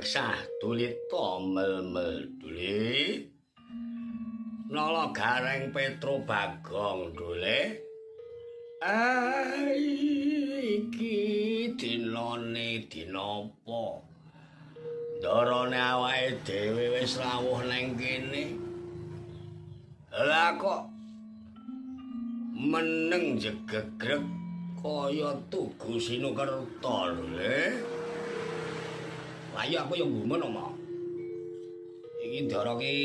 gangsah tulit tomel-mel tulit. Nala gareng Petro Bagong dule. Iki dinane dinapa? Darane awake dhewe wis rawuh nang kene. Lah kok meneng jegegreg kaya Tugu Sinukerta lho le. Lah ya aku yo gumun omong. Iki ndara ki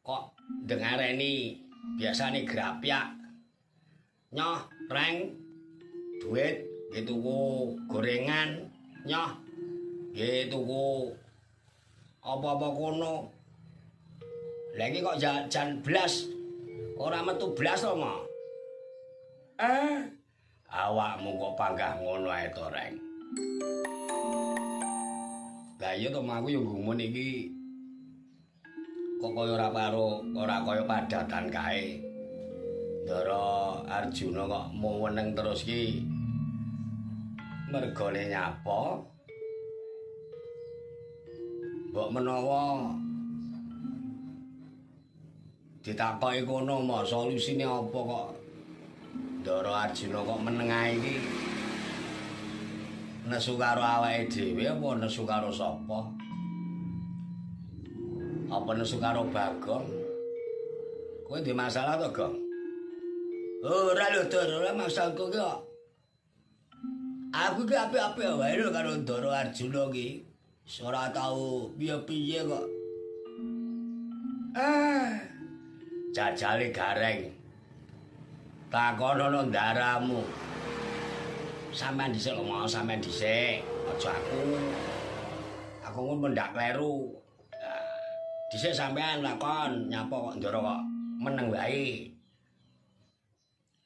kok dengareni biasane grapyak. Nyoh, reng duit nggih tuku gorengan, nyoh nggih tuku apa-apa kono. Lah iki kok jan blas ora metu blas to, Mo? Awakmu kok panggah ngono ae to, Reng. Lah iya to, aku yo gumun iki kok kaya ora kaya padatan kae. Ndara Arjuna kok mau weneng terus ki mergane nyapa? Mbok menawa ditakoki kono mo solusine apa kok Ndara Arjuna kok meneng ae iki? Nesu karo awake dhewe apa nesu karo sapa? Apa nesu karo Bagong? Kowe ndek masalah to, Gong? Ora lho, ora masalahku ki kok. Aku ki apik-apik wae lho karo Ndara Arjuna ki. Ora tau piye-piye kok. Jajale gareng. Takonono ndaramu. Sampeyan dhisik lho, mau sampeyan dhisik. Aja aku. Aku ngono mendak kleru. Dhisik sampeyan lakon nyapa kok Ndara kok meneng wae.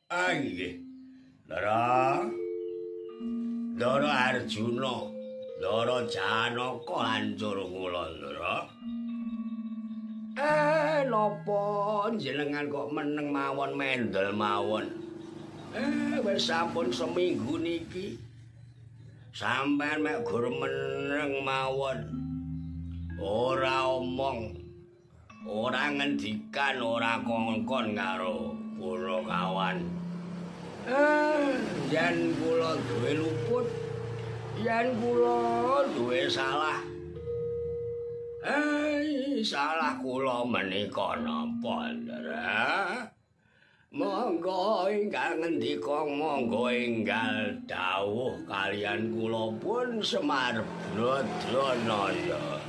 Nggih. Ndara Arjuna, Ndara Janaka lancur kula, Ndara. Napa jenengan kok meneng mawon mendel mawon? Wis sampun seminggu niki. Sampeyan mek gur meneng mawon. Ora omong, ora ngendikan, ora kongkon karo kula kawan. Yen kula duwe luput, yen kula duwe salah. Salah kula menika napa, Ndara? Monggo ingkang ngendika, monggo enggal dawuh kalian kula pun Semar Bradranaya.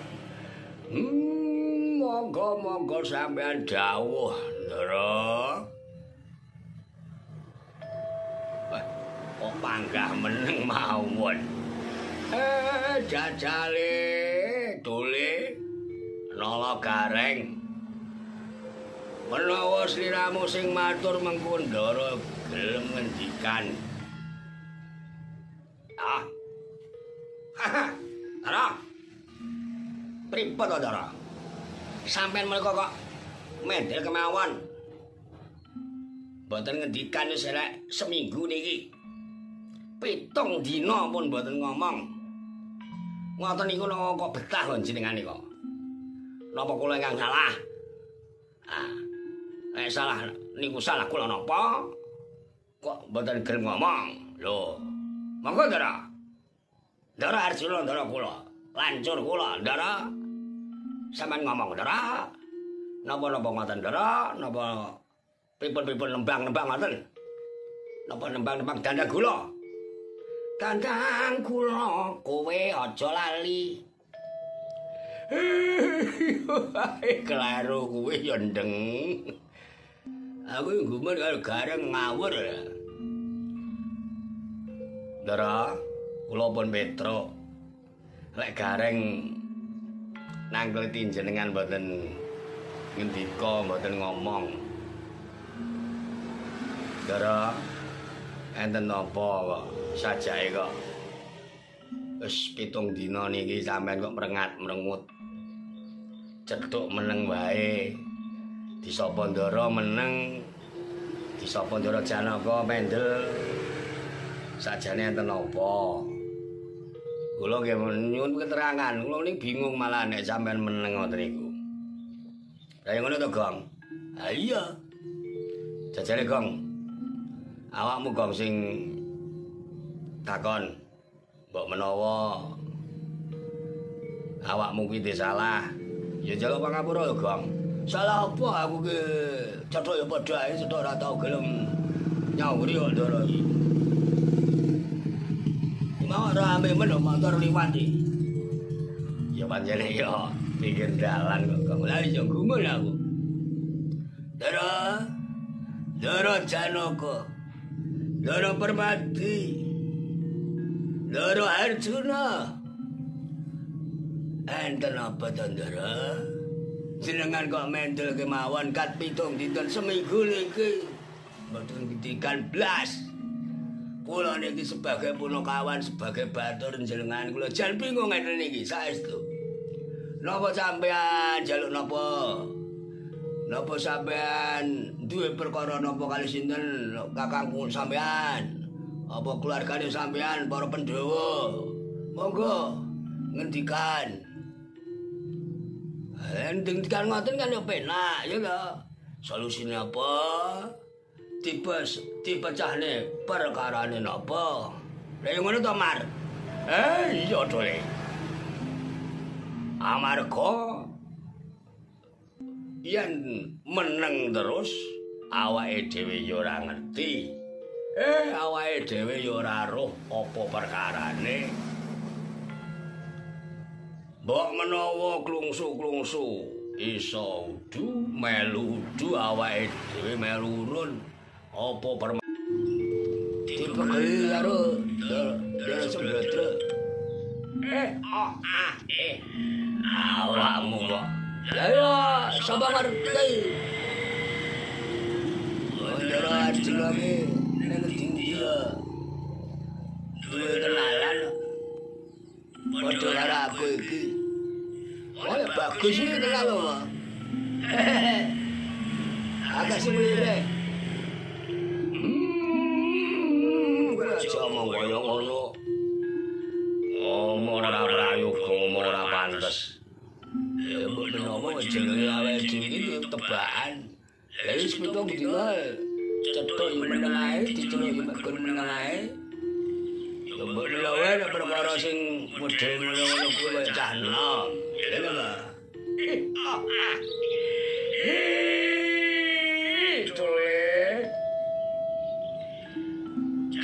Monggo sampeyan dawuh, Ndara. Kok panggah meneng mawon. Jajale tule nala gareng. Menawa sliramu sing matur mengko Ndara gelem ngendikan. Ndara. Pripun to, Ndara? Sampeyan menika kok mendel kemawon. Mboten ngendikan wis elek seminggu niki. 7 dina pun mboten ngomong. Ngoten niku kok betah kok jenengan nika. Napa kula ingkang salah? Nek salah niku salah kula napa? Kok mboten gelem ngomong? Lho. Monggo, Ndara. Ndara Arjuna, Ndara kula. Lancur kula, Ndara. Sampeyan ngomong, Ndara. Napa-napa ngoten, Ndara? Napa pripun-pripun nembang-nembang ngoten? Napa nembang-nembang danda gula? Dandang kula kowe aja lali. Klaro kowe yo ndeng. Aku gumun karo gareng ngawur. Ndara, kula pun Petro. Lek gareng nangkleti jenengan mboten ngendika, mboten ngomong. Ndara, enten napa kok sajake kok wis 7 dina niki sampean kok merengat-merengut. Cethuk meneng wae. Disapa Ndara meneng, disapa Ndara Janaka mendel. Sajane enten napa? Kula nggih nyuwun keterangan, kula niki bingung malah nek sampean meneng ngoten niku. Kaya ngono to, Gong? Ah iya. Jajale, Gong. Awakmu Gong sing takon. Mbok menawa awakmu kuwi salah, ya njaluk pangapura lho, Gong. Salah apa aku ki cethuk ya padha ae, cethuk ora tau gelem nyawuri kok ndara iki. Mau rame men motor liwat iki. Ya pancene ya pinggir dalan kok Gong. Lah iso gumun aku. Dara Janaka. Dara Permati. Dara Arjuna. Enten apa to, Dara? Jenengan kok mendel kemawon kat pitung dinten seminggu niki. Mboten ngitikan blas. Kula niki sebagai punakawan, sebagai batur jenengan kula jan bingung ngene niki saestu. Napa sampean njaluk napa? Napa sampean duwe perkara napa kali sinten kakangku sampean? Apa keluargane sampean para Pandhawa? Monggo ngendikan. Ngendikan ngoten kan ya penak ya lho. Solusine apa? Dipecahne perkarane napa? Lah yo ngono to, Mar. Iya to le. Amarga yen meneng terus awake dhewe yo ora ngerti. Awake dhewe yo ora roh apa perkarane. Mbok menawa klungsu-klungsu iso udu melu udu awake dhewe melu urun. Apa dipegel karo Dara Sembadra. Awakmu kok. Ya sapa ngerti. Dara Arjuna ki nek dia duwe kenalan. Padha karo aku iki. Oh, bagus iki kenal lho. Agak semulire. Aja omong kaya ngono. Omong ora prayoga, omong ora pantes. Ya mbok menawa jenenge awake dhewe iki tebakan. Lah wis pitung dina cethuk meneng ae, diceluk kon meneng ae. Ya mbok menawa nek perkara sing model ngono kuwi kaya cah enom. Ya lho.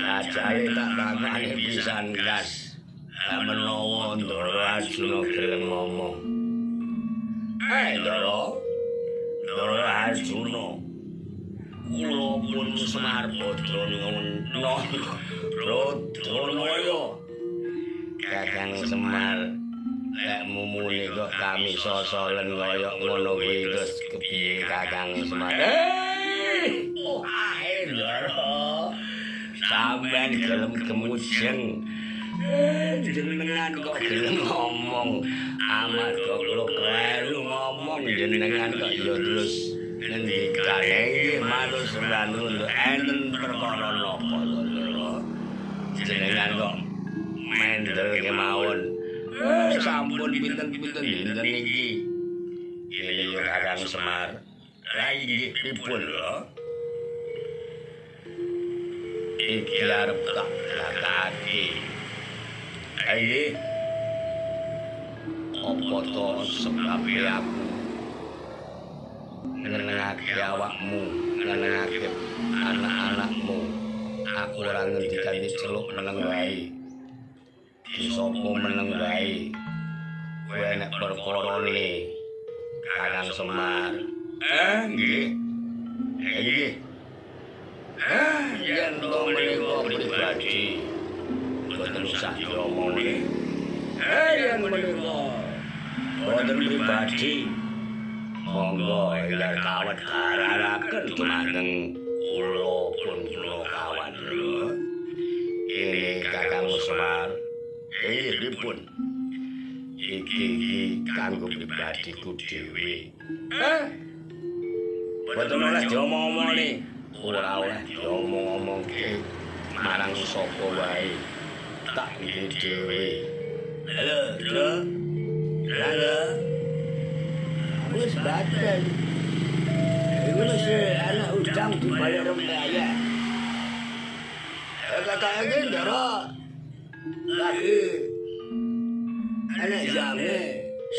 Jajale tak takane pisan gas. Menawa Ndara Arjuna gelem ngomong. Ndara Arjuna. Kula pun Semar Badranaya. Badranaya. Kakang Semar lek mumune kok kami sosolen kaya ngono kuwi terus kepiye Kakang Semar? Oh, ae Ndara. Sampeyan gelem kemujeng. Jenengan kok gelem ngomong amarga kula kelu ngomong jenengan kok ya terus ngendikane iki matur sembanu enten perkara napa lho. Jenengan kok mendel kemawon. Sampun pinten-pinten dinten iki. Ini yo Kakang Semar. Lah iki pripun lho? Iki arep tak lakake. Ayo. Apa to sebabe aku ngenengake awakmu, ngenengake anak-anakmu. Aku ora ngendikan diceluk meneng wae. Disapa meneng wae. Kowe nek perkarane Kakang Semar. Nggih. Nggih. Yen to menika pribadi boten usah diomongne. Yen menika boten pribadi monggo ingkang kawat kararaken dumateng kula pun kula kawan lho. Ini Kakang Semar. Pripun? Iki kanggo pribadiku dhewe. Boten oleh diomong-omongne. Ora oleh diomong-omongke marang sapa wae. Tak iki dhewe Halo, Bro. Halo. Wis baten. Iku wis ana udang di balik rempeyek. Kakak iki ndara. Lagi. Ana jame.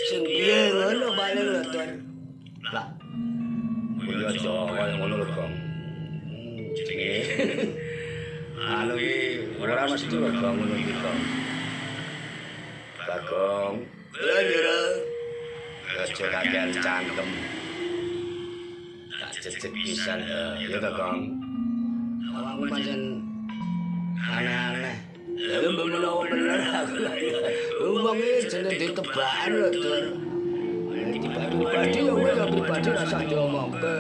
Sing piye ngono balik lho, Tur. Lah. Kuwi aja kaya ngono lho, Bang. Jenenge. Anu iki ora mesti lho, Bang, ngono iki, Bang. Bagong. Lha ndara. Aja kakean cangkem. Tak cecek pisan ya ta, Kang. Awakmu pancen aneh-aneh. Lha mbok menawa bener aku. Wong iki jenenge ditebakan lho, Tur. Pribadi ya wis pribadi rasa diomongke.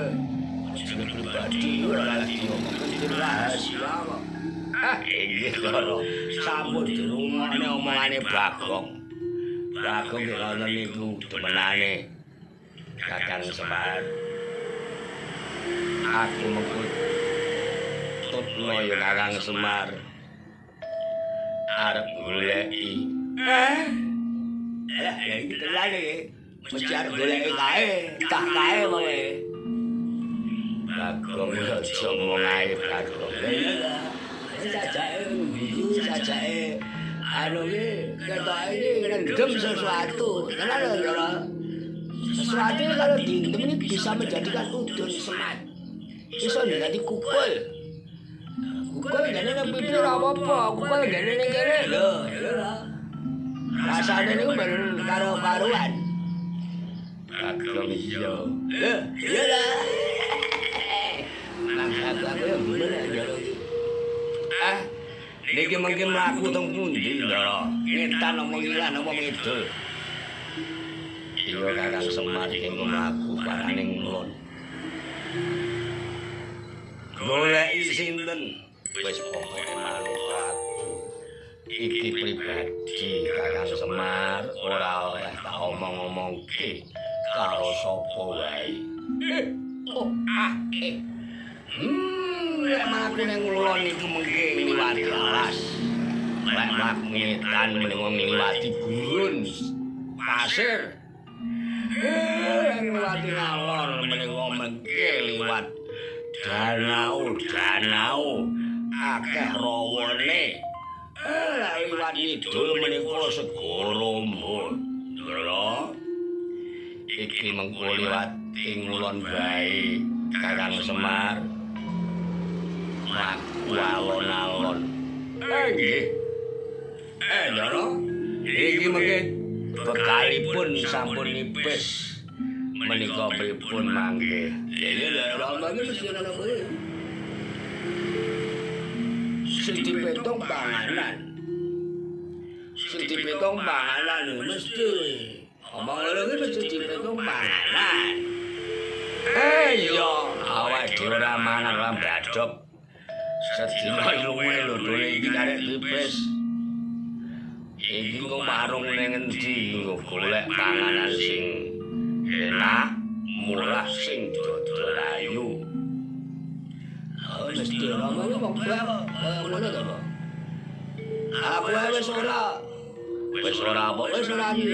Jeneng pribadi ora diomongke iki rahasia kok. Iki lho. Sampun dirungokne omongane Bagong. Bagong iki ngono niku demenane Kakang Semar. Aku mengkut tutno ya Kakang Semar. Arep goleki. Lah iki tenan iki. Mesti arep goleki kae, tak kae wae. Bagong aja omong ae Bagong. Sajake biru sajake anu iki ketoke iki ngendem sesuatu. Tenan lho. Sesuatu kalau diendem ini bisa menjadikan udun semat. Bisa jadi kukul. Kukul gak ada bibir apa-apa. Kukul gak ada yang kere. Loh, rasanya ini baru karo-karuan. Bagong iya. Loh, iya lah. Aku yang bener aja lagi. Niki mungkin melaku teng pundi lho. Ngetan omong ilang omong idul. Iya Kakang Semar iki mlaku paraning ngulon. Goleki sinten? Wis pokoke manut aku. Iki pribadi Kakang Semar ora oleh tak omong-omongke karo sapa wae. Lek mlaku ning ngulon iku mengke ngliwati alas. Lek mlaku ngetan meneng ngliwati gurun pasir. Ngliwati ngalor menika mengke liwat danau akeh rawane. Liwat kidul menika segara mbon. Lho. Iki mengko liwat ing ngulon bae Kakang Semar. Mlaku alon-alon. Nggih. Ndara. Iki mengke bekalipun sampun nipis menika pripun mangke. Lha ora mangke mesti ana kuwi. Sing dipetong panganan. Sing dipetong panganan mesti. Omong lho iki mesti dipetong panganan. Iya, awak dhewe ora mangan ora badhok. Sedina luwe lho dene iki karek tipis. Iki kok marung ning endi nggo golek panganan sing enak, murah sing dodol ayu. Oh, mesti ora ngono kok ngono to, Pak. Aku wis ora apa wis ora iki.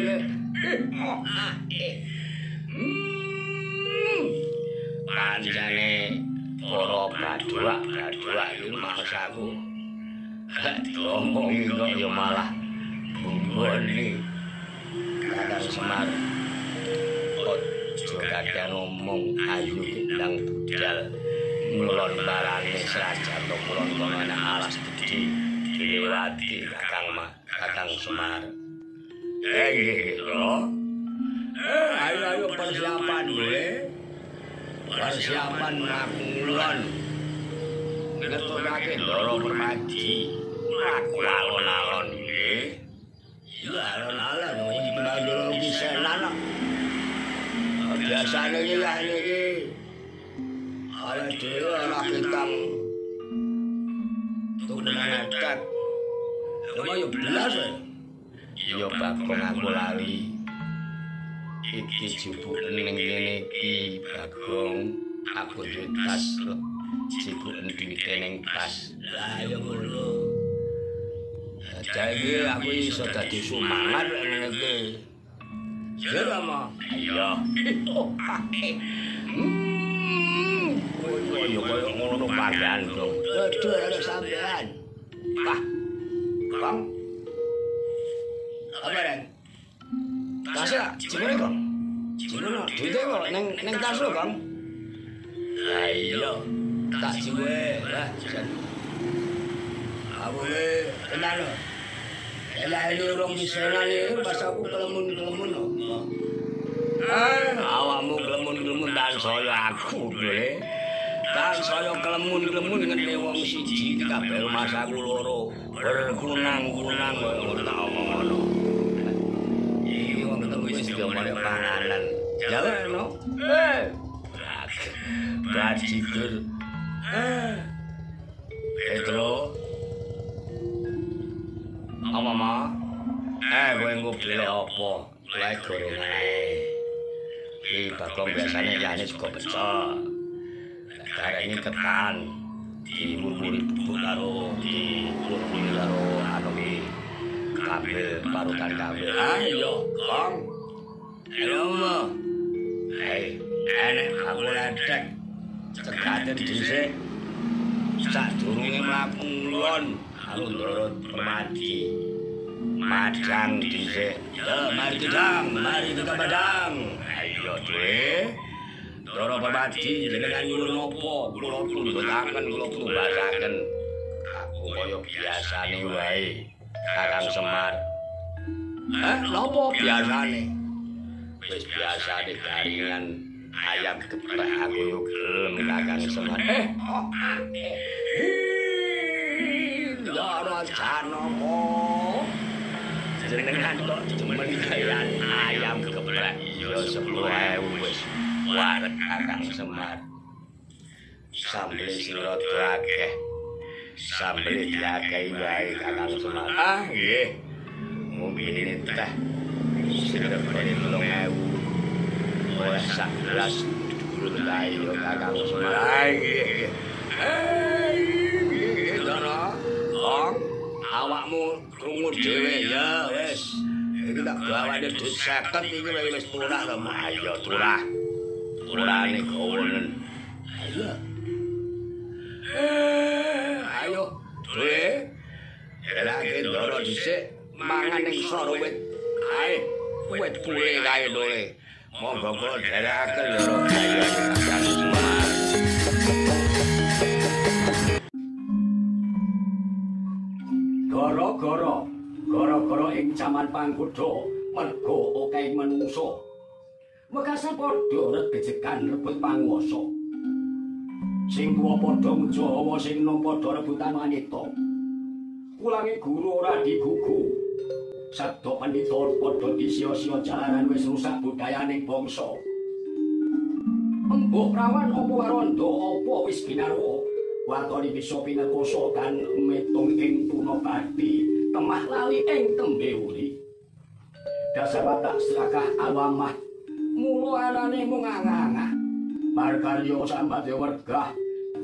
Pancene para badhuak iki maksaku. Diomong kok ya malah bumbone Kakang Semar. Ojo kakean ngomong ayu ndang budal ngulon barane serajan to kulon kono ana alas gedhe dilewati Kakang Semar. Nggih lho. Ayo persiapan gue. Persiapan ngulon. Ngetokake Ndara Permadi. Mlaku alon-alon nggih. Ya alon-alon iki mandoro pisanan. Biasane iki ya iki. Ala dhewe ana kitang. Tukunan adat. Lha yo belas. Iya Bagong aku lali. Iki jupuk ning kene iki Bagong. Aku duwe tas jupuk duwite ning tas. Lah ya ngono. Jadi aku iso dadi sumangat ngene iki. Ya ta, Ma? Iya. Koyo ngono pandhan, Dong. Dudu karo sampean. Wah. Kang. Apa Ren? Tasnya jimene, Kang. Jimene duite kok ning tas lho, Kang. Ha iya. Tak jiwe, lah. Aku kenal lho. Elah ini orang misalnya ni pas aku kelemun-kelemun lho. Awakmu kelemun-kelemun dan saya aku deh. Dan saya kelemun-kelemun ngene wong siji kabeh mas aku loro berkunang-kunang ngono tak omong ngono. Iki wong ketemu wis diomongke panganan. Jalan no. Bajigur. Pedro. Apa Ma? Kowe ngopi apa? Lek gorengan ae. Iki Bagong biasane liyane juga pecel. Karene ketan dimurmuri bubuk karo dimurmuri karo anu iki kabel parutan kabel. Ayo, Kong. Halo, Ma. Enek aku ledek. Cegaten dhisik. Sadurunge mlaku ngulon, aku nurut Permadi. Madang dhisik. Ya, mari kita Madang. Ayo, Dwe. Doro Permadi jenengan nyuwun napa? Kula tundhukaken, kula tubasaken. Aku kaya biasane wae, Kakang Semar. Napa biasane? Wis biasane garingan ayam geprek aku yo gelem Kakang Semar. Doro Janaka. Jenengan kok demen gayan ayam geprek yo 10.000 wis. Wareg Kakang Semar. Sambel sing rada akeh. Sambel diakehi wae Kakang Semar. Nggih. Ngombene teh sedepene 3.000. Ora sak gelas dhuwur lae yo Kakang Semar. Nggih. Dara, Kong, awakmu krungu dhewe ya wis. Iki tak gawane dhuwit 50 iki wis turah to, ayo turah. Turane kawonen. Ayo, Dwe. Elake ndoro dhisik mangan ning soro wit. Ae, wit pule kae dole. Monggo kula derekaken ndoro kaya Kakang Semar. Gara-gara ing jaman Pangkuda merga akeh manungsa. Wekasan padha regejekan rebut panguwasa. Sing tuwa padha Jawa, sing nom padha rebutan wanita. Kulange guru ora digugu. Sabda pandhita padha disia-sia jalaran wis rusak budayaning bangsa. Embuh prawan apa waranda apa wis binarwa. Watoni bisa pinekoso kan metung ing Tunapati, temah lali ing tembe uri. Dasar watak serakah awamah. Mula anane mung angangah. Markarya sambate wergah,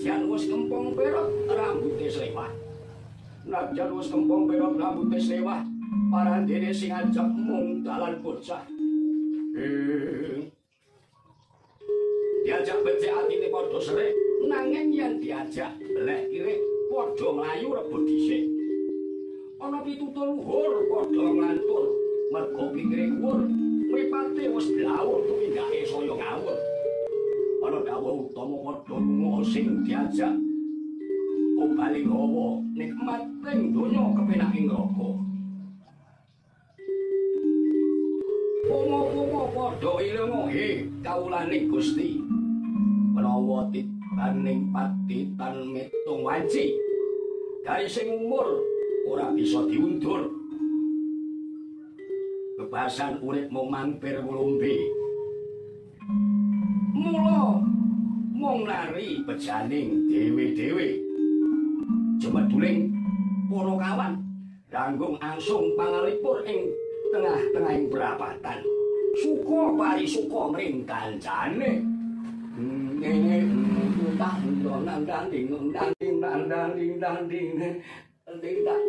jan wis kempong perot rambute slewah. Najan wis kempong perot rambute slewah, parandene sing ajak mung dalan bocah. Diajak becik atine padha srek, nanging yen diajak lek irik padha mlayu rebut dhisik. Ana pitutur luhur padha nglantur, merga pikire kuwur. Mripate wis blawur tuwinggake saya ngawur. Ana dawuh utama padha lunga sing diajak. Obali gawa nikmat ing donya kepenak ing neraka. Pomo-pomo padha ilunge kawulaning Gusti. Menawa titaning patitan metung wanci. Dari sing umur ora bisa diundur. Kebasan urip mung mampir ngombe. Mula mung nari bejaning dhewe-dhewe. Jemeduling para kawan langgung angsung pangalipur ing tengah-tengahing perapatan. Suka pari suka mring kancane. Ngene tak ndang-ndang ding Megegek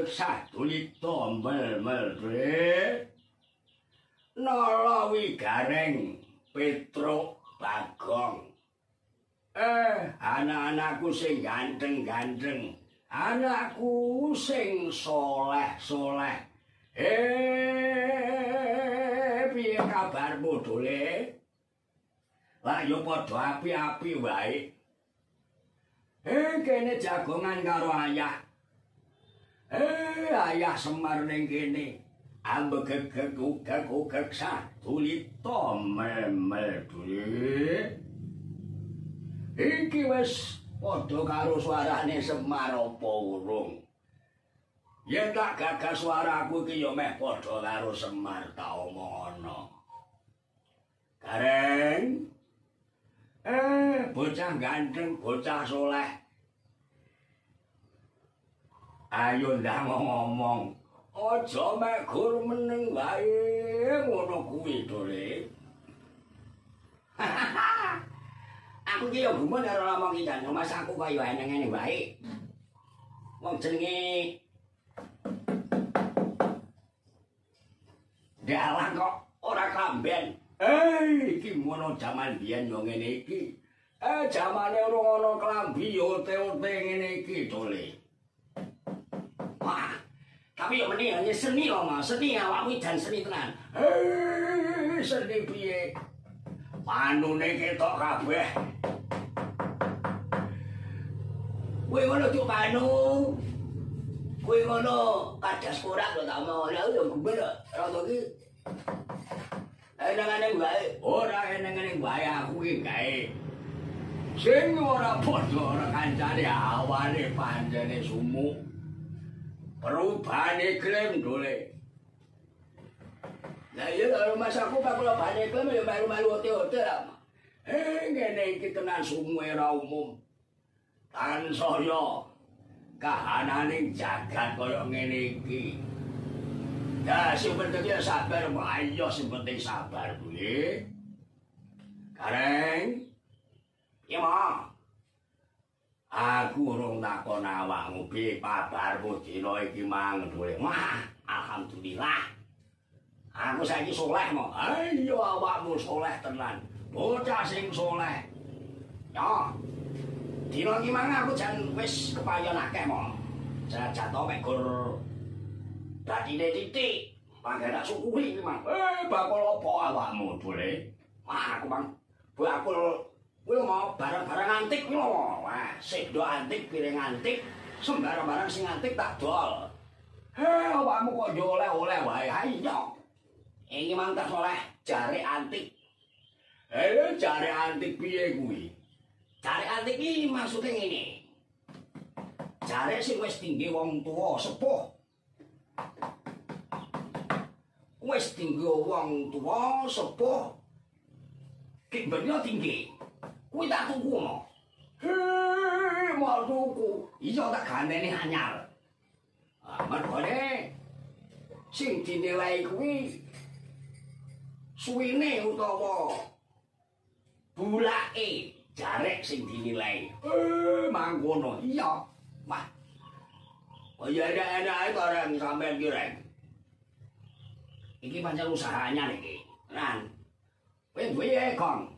satu lito mel nala wigareng Petruk Bagong. Anak-anakku sing ganteng-ganteng, anakku sing soleh-soleh. Piye kabarmu Dole? Lah yo padha api-api wae. Kene jagongan karo ayah. Ayah Semar ning kene. Ambegegek ugek satu lito mel Dole. Iki wis padha karo suarane Semar apa urung? Yen tak gagas suaraku iki ya meh padha karo Semar ta omongono. Gareng. Bocah ganteng, bocah soleh. Ayo ndang ngomong. Aja mek gur meneng wae ngono kuwi Dole. Aku ki yo gumun karo ngomong iki jan, mas aku kaya eneng-eneng wae. Wong jenenge dalang kok ora kamben. Iki ngono jaman biyen yo ngene iki. Jamane ora ana klambi yo ote-ote ngene iki Dole. Wah, tapi yo meni hanya seni lho Mas, seni awakmu jan seni tenan. Seni piye? Manune ketok kabeh. Kowe ngono cuk panu. Kowe ngono kadas korak lho tak omong yo gumen rada iki. Eneng-eneng wae, ora eneng-eneng wae aku iki gawe. Sing ora padha ora kancane awale panjene sumuk. Perubahane klaim Dole. Lah iya kalau mas aku kula bane klaim ya malu-malu ote-ote lah. Ngene iki tenan sumuke ora umum. Tansaya kahananing jagat kaya ngene iki. Ya sing penting sabar wae, ya sing penting sabar kuwi. Gareng. Ya Ma. Aku urung takon awakmu piye kabarmu dina iki mang Dole. Wah, alhamdulillah. Aku saiki soleh mo. Ayo awakmu soleh tenan. Bocah sing soleh. Ya. Dina iki mang aku jan wis kepayon akeh mo. Jatuh mek gur dadine titik. Panggerak syukuri iki mang. Bakul apa awakmu Dole? Wah, aku mang bakul kuwi mau barang-barang antik kuwi lho. Wah, sedo antik, piring antik, sembarang barang sing antik tak dol. Awakmu kok yo oleh-oleh wae. Ayo. Iki mang tak oleh jare antik. Jare antik piye kuwi? Jare antik iki maksude ngene. Jare sing wis tinggi wong tuwa sepuh. Wis tinggi wong tuwa sepuh. Ki bener tinggi. Kuwi tak tuku mo. Mau tuku. Iso tak gandene anyar. Mergone sing dinilai kuwi suwine utawa bulake jarek sing dinilai. Mangkono. Iya. Wah. Oh ya enak-enak to orang sampean ki rek. Iki pancen usahanya iki. Ran. Kowe duwe Kong.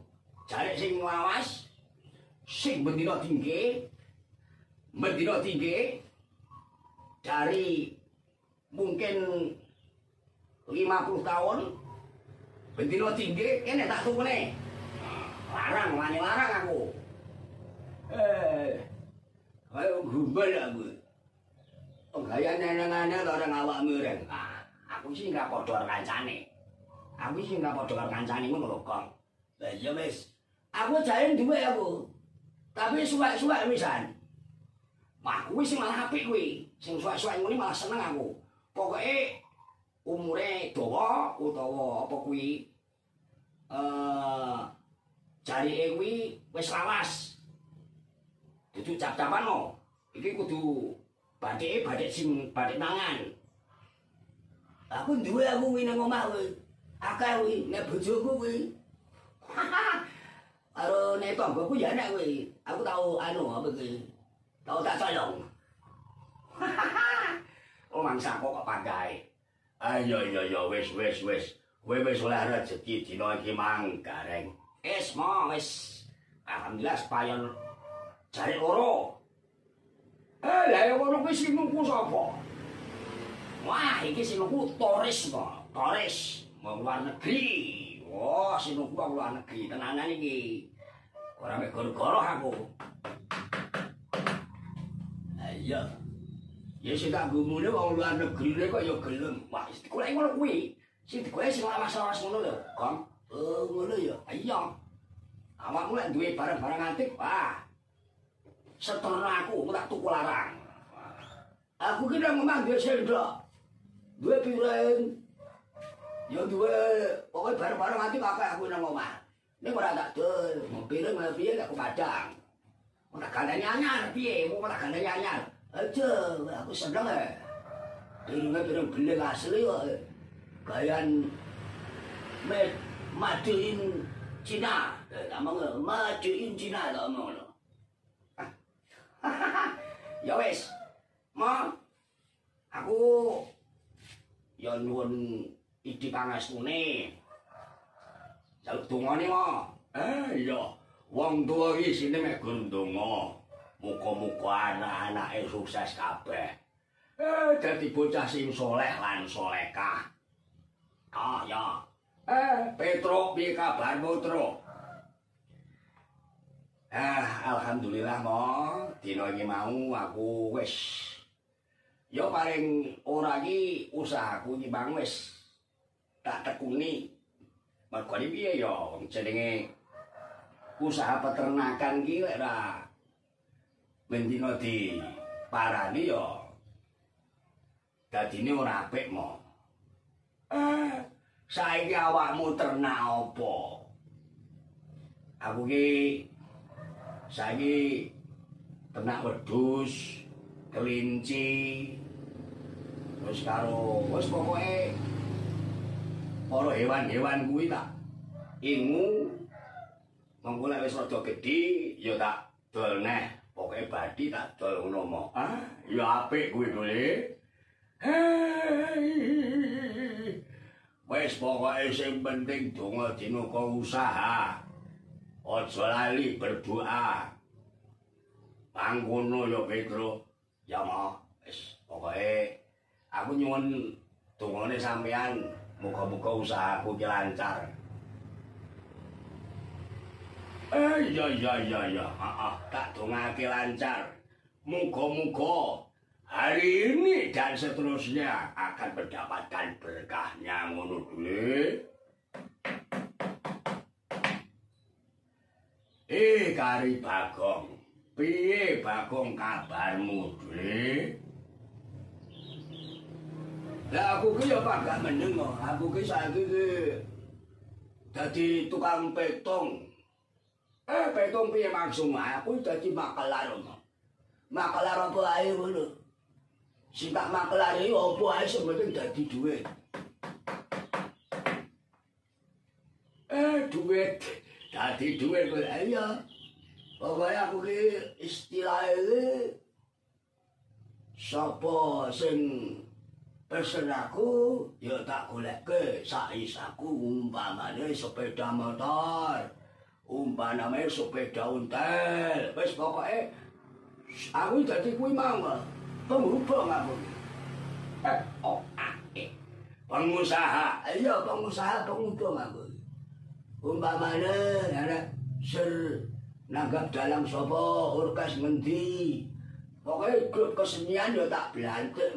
Jarek sing lawas, sing bendina tinggi, dari mungkin 50 tahun, bendina tinggi, ini tak tuku nih. Larang, wani larang aku. Ayo gumbal aku. Gaya nenengannya orang awak mireng. Aku sih nggak podor kancane. Aku sih nggak podor kancane ngono lho, Kong. Lah ya wis. Aku jane duwe aku. Tapi suwek-suwek wisan. Wah, kuwi sing malah apik kuwi. Sing suwek-suwek ngene malah seneng aku. Pokoke umure dawa utawa apa kuwi jarike kuwi wis lawas. Dudu cap-capan no. Iki kudu bathike bathik sing bathik tangan. Aku duwe aku kuwi nang omah kuwi. Akeh kuwi nek bojoku kuwi. Karo nek tanggoku ya enak kuwi. Aku tau apa kuwi. Tau tak colong. Oh mangsa kok pandai. Ayo wis. Kowe wis oleh rezeki dina iki mang gareng. Wis. Alhamdulillah sepayon jare loro. Lah ya ngono kuwi sinungku sapa? Wah, iki sinungku Toris kok. Toris wong luar negeri. Wah, sinungku wong luar negeri tenanan iki. Ora mek goro-goro aku. Ayo. Ya sing tak gumune wong luar negeri kok ya gelem. Wah, kula ngono kuwi. Sing digolek sing lawas-lawas ngono lho, Kang. Oh, ngono ya. Iya. Awakmu lek duwe barang-barang antik, wah. Seterno aku tak tuku larang. Aku ki nang omah duwe sendok. Duwe piring. Ya duwe pokoke barang-barang antik akeh aku nang omah. Ning ora tak dol, piring piye tak padang. Ora gandane anyar piye, mau tak gandane anyar. Aja, aku seneng e. Piring beling asli kok. Gayan made in Cina. Tak ngomong made in Cina tak ngomong. Ya wis. Ma. Aku ya nuwun idi pangastune. Jaluk dongane, Ma. Iya. Wong tuwa iki sine mek ndonga. Muga-muga anak-anake sukses kabeh. Dadi bocah sing saleh lan salehah. Ah, ya. Petro, piye kabarmu, Tro? Alhamdulillah, Mo. Dina iki mau aku wis ya paling ora iki usahaku iki bang wis tak tekuni. Mergo piye ya wong jenenge usaha peternakan iki lek ora mendina diparani ya dadine ora apik, Mo. Saiki awakmu ternak apa? Aku ki saiki ternak wedhus, kelinci, wis karo wis pokoke para hewan-hewan kuwi tak ingu. Mengko lek wis rada gedhi ya tak dol neh. Pokoke bathi tak dol ngono mo. Ya apik kuwi dole. Wis pokoke sing penting donga dinuka usaha. Aja lali berdoa. Pangkono ya Petro. Ya mo, wis pokoke aku nyuwun dongane sampean muga-muga usahaku ki lancar. Iya. Heeh, tak dongake lancar. Muga-muga hari ini dan seterusnya akan mendapatkan berkahnya ngono dule. Kari Bagong. Piye Bagong kabarmu dule? Lah aku ki ya gak meneng kok. Aku ki saiki ki dadi tukang petong. Petong piye maksud aku dadi makelar. Makelar apa ae ngono. Sing tak makelar iki apa ae sing penting dadi dhuwit. Dhuwit. Dadi dhuwit kok ya. Pokoke aku ki istilahe iki sapa sing pesen aku ya tak golekke sak isaku umpamane sepeda motor. Umpamane sepeda ontel. Wis pokoke aku dadi kuwi mau penghubung aku. Pengusaha. Iya, pengusaha penghubung aku. Umpamane arek ser nanggap dalang sapa orkes ngendi. Pokoke grup kesenian ya tak blantik.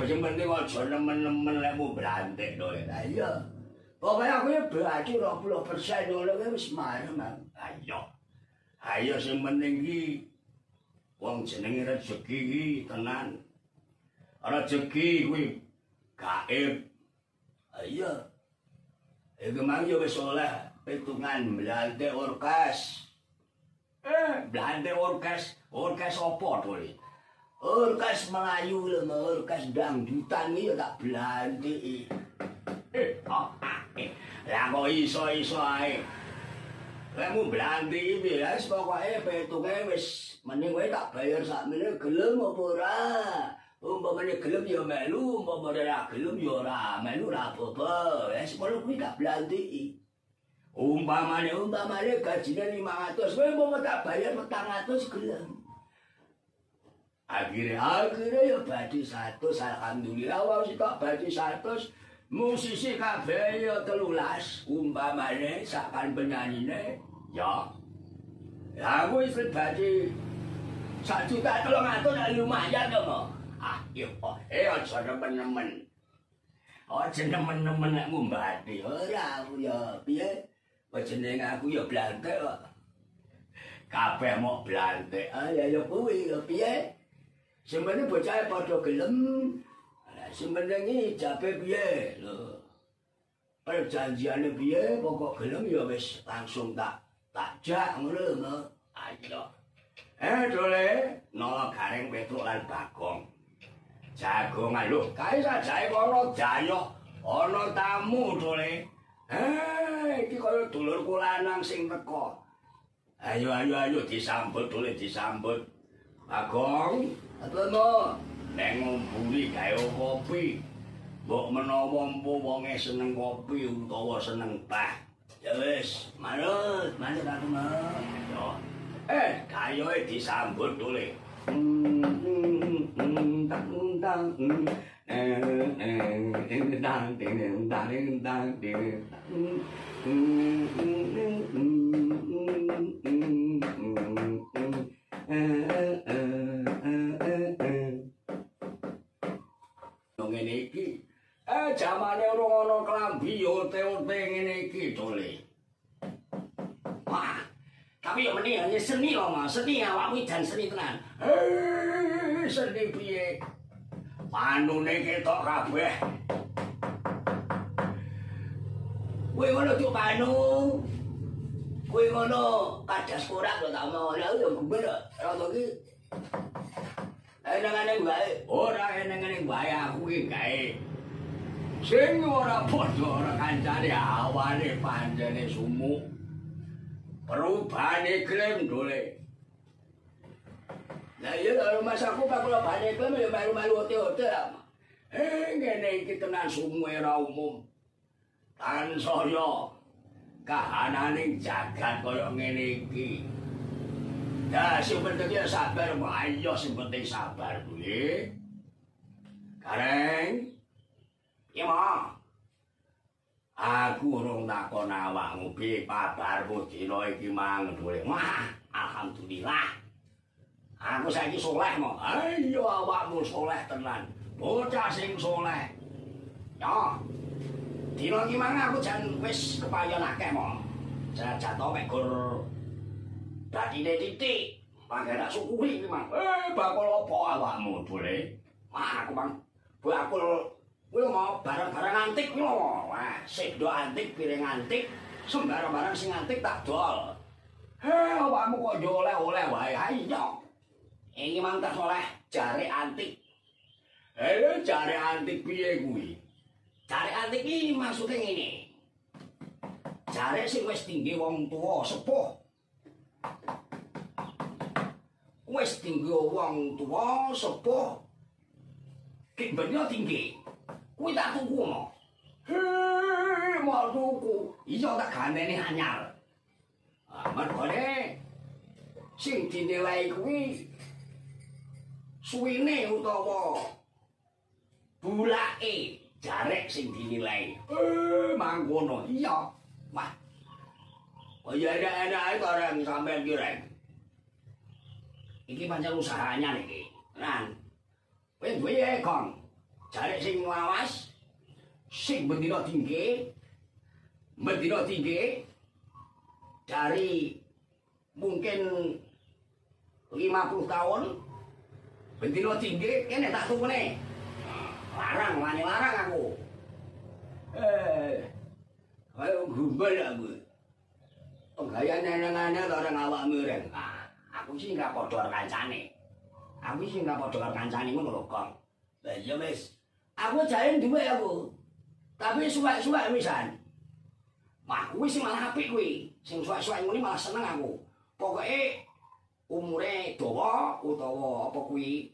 Sing penting aja nemen-nemen lek mu blantik to. Lah iya. Pokoke aku ya berarti 20% ngono wis marem. Ayo sing penting iki wong jenenge rezeki iki tenan. Rezeki kuwi gaib. Iya. Iki mang yo wis oleh pitungan blantik orkes. Blantik orkes apa to iki? Orkes Melayu lho, orkes dangdutan iki ya tak blantik. Lah kok iso-iso ae. Kamu blantik iki wis pokoke petuke wis mending kowe tak bayar sakmene gelem apa ora. Umpamane gelem ya melu, umpamane ora gelem ya ora melu ora apa-apa. Wis kono kuwi tak blantik. Umpamane gajine 500, kowe mau tak bayar 400 gelem. Akhirnya ya badi 100, alhamdulillah wong sitok badi 100, musisi kabeh ya 13, umpamane sakan penyanyine ya. Ya wis badi 1.300.000 lumayan to mo. Yo aja nemen-nemen. Aja nemen-nemen nek ngumbati ora ya piye? Jeneng aku ya blantek kok. Kabeh mok blantek. Ya kuwi ya piye? Sing penting bocah padha gelem. Sing penting iki jape piye lho. Perjanjiane piye pokok gelem ya wis langsung tak jak ngono lho. Ayo. Dole nolok gareng Petruk lan Bagong. Jagongan lho, kae sajae kono dayoh ana tamu dole. Iki kaya dulurku lanang sing teko. Ayo disambut dole disambut. Bagong, apa nek ngumpuli gawe kopi. Mbok menawa wonge seneng kopi utawa seneng teh. Ya wis, manut aku mah. Yo. Kayoe disambut dole. Ngene iki jamane ora ana klambi ote-ote ngene iki dole. Wah, tapi yo meni hanya seni lho Mas, seni awakmu dan seni tenan. Seni piye? Panune ketok kabeh. Kowe ngono cuk panu. Kowe ngono kadas korak lho tak mau. Lah yo guber rada iki. Enengane wae, ora enengane wae aku iki gawe. Sing ora padha ora kancane awane panjene sumuk. Perubahane klaim dole. Lah iya kalau masaku pak kalau bane klaim ya malu-malu ote-ote lah. Ngene iki tenan sumuk ora umum. Tansaya kahananing jagat kaya ngene iki. Ya sing penting ya sabar, ayo sing penting sabar kuwi. Kareng. Ya Ma. Aku urung takon awakmu piye kabarmu dina iki mang dole. Wah, alhamdulillah. Aku saiki saleh mo. Ayo awakmu saleh tenan. Bocah sing saleh. Ya. Dina iki mang aku jan wis kepayon akeh mo. Jatuh mek gur dadine titik. Pangeran suku iki mang. Bakul apa awakmu dole? Wah, aku mang bakul kuwi mau barang-barang antik kuwi lho. Wah, sik do antik, piring antik, sembarang-barang sing antik tak dol. Awakmu kok yo oleh-oleh wae. Ayo. Iki mang tak oleh jare antik. Jare antik piye kuwi? Jare antik iki maksude ngene. Jare sing wis tinggi wong tuwa sepuh. Wis tinggi wong tuwa sepuh. Ki bener tinggi. Kuwi tak tuku mo. Mau tuku. Iso tak gandeni anyar. Mergone sing dinilai kuwi suwine utawa bulake jarek sing dinilai. Mangkono. Iya. Wah. Oh ya enak-enak ae bareng sampean ki rek. Iki pancen usahanya iki. Nan. Kowe duwe Kong. Jarek sing lawas, sing bendina tinggi dari mungkin 50 tahun, bendina tinggi, kene tak tukune. Larang, wani larang aku. Kayak gumbal aku. Gaya nenengane orang awakmu reng. Aku sih nggak kodor kancane. Aku sing ora padha karo kancane ngono lho, Kang. Lah iya wis. Aku jare duwe aku. Tapi suwek-suwek wisan. Wah, kuwi sing malah apik kuwi. Sing suwek-suwek ngene malah seneng aku. Pokoke umure dawa utawa apa kuwi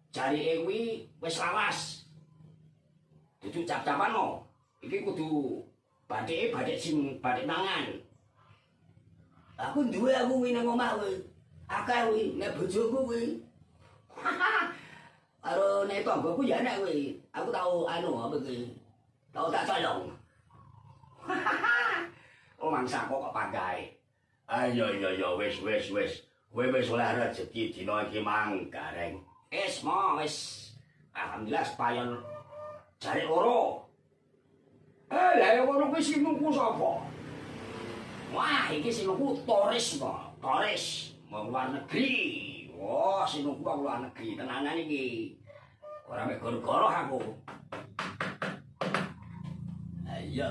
jarike kuwi wis lawas. Dudu cap-capan no. Iki kudu bathike sing bathik mangan. Aku duwe aku kuwi nang omah kuwi. Akeh kuwi nek bojoku kuwi. Karo nek tanggoku ya enak kuwi. Aku tau apa kuwi. Tau tak colong. Oh mangsa kok pagae. Ayo wis. Kowe wis oleh rezeki dina iki mang gareng. Wis. Alhamdulillah payon jare loro. Lah ngono kuwi sing nuku sapa? Wah, iki sing nuku Toris to. Toris wong luar negeri. Oh, sing nuku wong luar negeri tenanan iki. Ora mek goro-goro aku. Iya.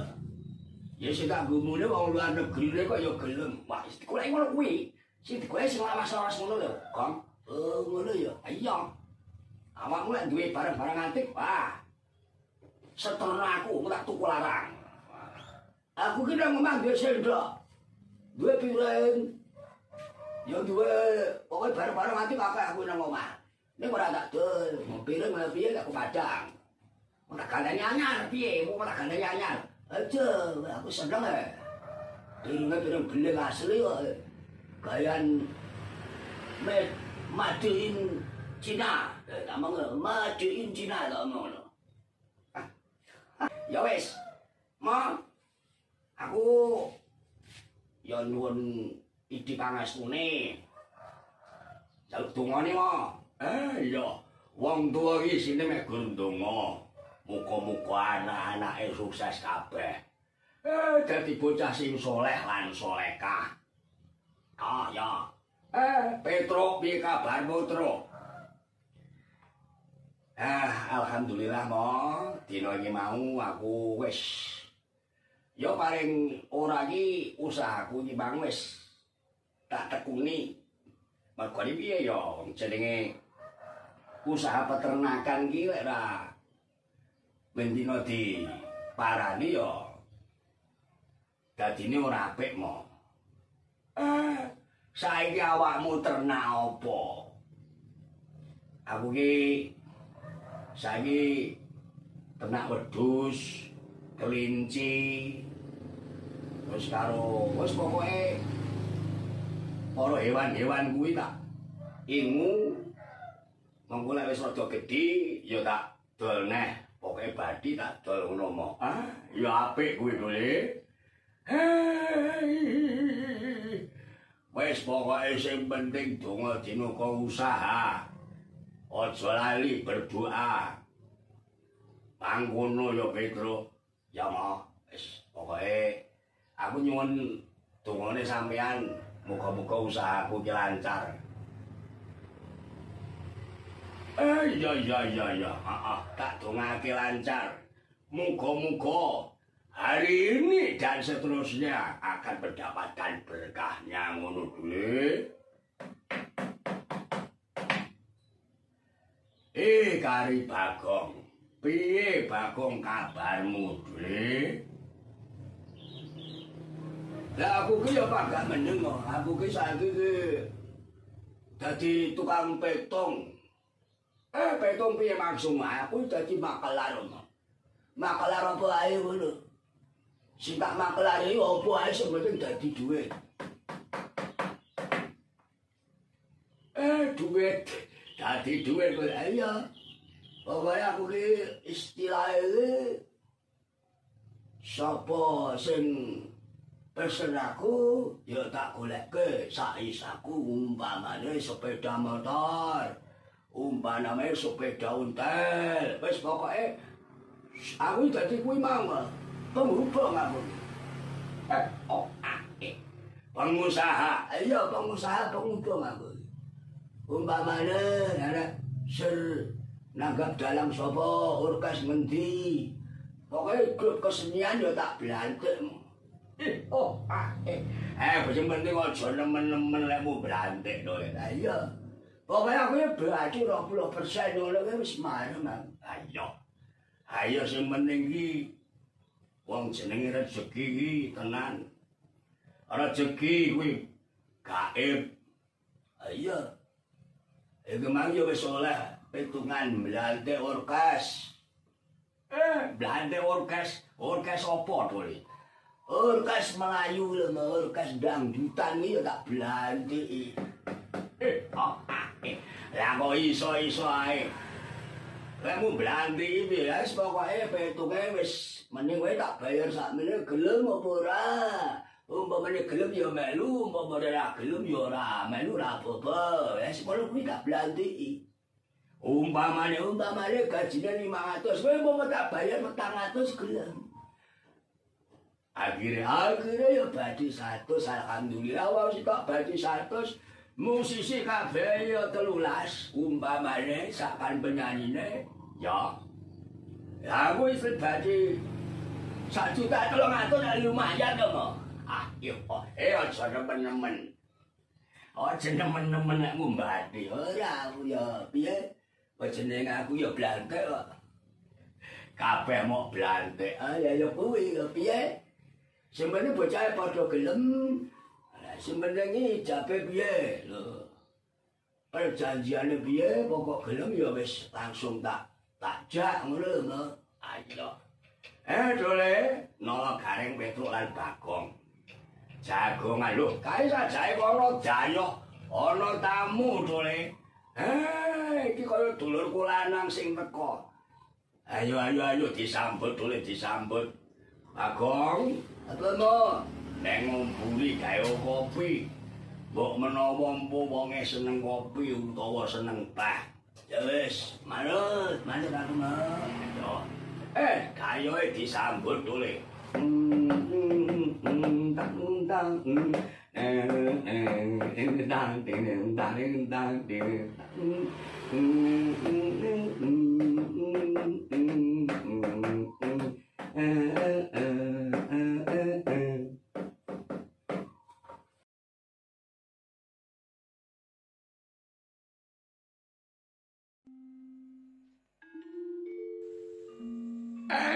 Ya sing tak gumune wong luar negeri kok ya gelem. Wah, golek ngono kuwi. Sing digolek sing lawas-lawas ngono lho, Kang. Oh, ngono ya. Iya. Awakmu lek duwe barang-barang antik, wah. Seterno aku tak tuku larang. Aku ki nang omah duwe sendok. Duwe piring. Ya duwe pokoke barang-barang antik akeh aku nang omah. Nek ora tak dol, piring malah piye aku padang. Ora kandhane anyar piye, mau tak kandhane anyar. Aja, aku seneng e. Piring beling asli kok. Gayan made in Cina. Tak ngono, made in Cina tak ngono. Ya wis. Ma, aku ya nuwun idi pangastune. Jaluk dongane, Ma. Iya. Wong tuwa iki sine mek gur ndonga. Muga-muga anak-anake sukses kabeh. Dadi bocah sing saleh lan salehah. Ah, ya. Petro, piye kabarmu, Tro? Alhamdulillah, Mo. Dina iki mau aku wis ya paling ora iki usahaku iki bang wis tak tekuni. Mergo piye ya jenenge usaha peternakan iki lek ora mendino diparani ya dadine ora apik, Mo. Saiki awakmu ternak apa? Aku ki saiki ternak wedhus, kelinci, terus karo wis pokoke para hewan-hewan kuwi tak ingu. Mengko lek wis rada gedhi ya tak dol neh, pokoke bathi tak dol ngono mo. Ya apik kuwi dole. Wis pokoke sing penting donga dinuka usaha. Aja lali berdoa. Mangkono ya Petro. Ya mo, wis pokoke aku nyuwun dongane sampean muga-muga usahaku ki lancar. Iya. Tak dongake lancar. Muga-muga hari ini dan seterusnya akan mendapatkan berkahnya ngono duwe. Kari Bagong. Piye Bagong kabarmu duwe? Lah aku ki ya gak meneng kok. Aku ki saiki ki dadi tukang petong. Petong piye maksud aku dadi makelar. Makelar apa ae ngono. Sing tak makelar iki apa ae sing penting dadi dhuwit. Dhuwit. Dadi dhuwit kok iya. Pokoke aku ki istilahe sapa sing pesen aku ya tak golekke sak isaku umpamane sepeda motor, umpamane sepeda ontel. Wis pokoke aku dadi kuwi mang penghubung aku. Pengusaha. Iya pengusaha penghubung aku. Umpamane arek ser nanggap dalam sapa orkes ngendi. Pokoke grup kesenian ya tak blantik. Sing penting aja nemen-nemen lek mu blantik to. Lah iya. Pokoke aku ya berarti 20% ngono kuwi wis marem. Ayo. Ayo sing penting iki wong jenenge rezeki iki tenan. Rezeki kuwi gaib. Ayo. Iki mang yo wis oleh pitungan blantik orkes. Blantik orkes apa to? Orkes Melayu lho, orkes dangdutan iki ya tak blantik. Lah kok iso-iso ae. Kamu blantik iki ya wis pokoke petunge wis mending kowe tak bayar sakmene gelem apa ora. Umpamane gelem ya melu, umpamane ora gelem ya ora melu ora apa-apa. Wis kono kuwi tak blantik. Umpamane gajine 500, kowe mau tak bayar 400 gelem. Akhirnya ya badi 100, alhamdulillah wis tak badi 100. Musisi kabeh ya 13, umpamane sakan penyanyine ya. Ya aku wis badi 1.300.000 lumayan to, Mo. Yo, aja nemen-nemen. Aja nemen-nemen nek ngumbati. Ora aku ya piye? Jeneng aku ya blantik kok. Kabeh mok blantik. Ya kuwi ya piye? Sing penting bocah padha gelem. Lah sing penting iki jabe piye lho. Perjanjiane piye pokok gelem ya wis langsung tak jak ngono lho. Ayo. Dole nolo Gareng Petruk lan Bagong. Jagongan lho, kae sajae kono dayoh ana tamu dole. Iki kaya dulurku lanang sing teko. Ayo disambut dole disambut. Bagong, apa mo? Neng ngumpuli gawe kopi. Mbok menawa wonge seneng kopi utawa seneng teh. Ya wis, manut aku mau. Kayoe disambut dole.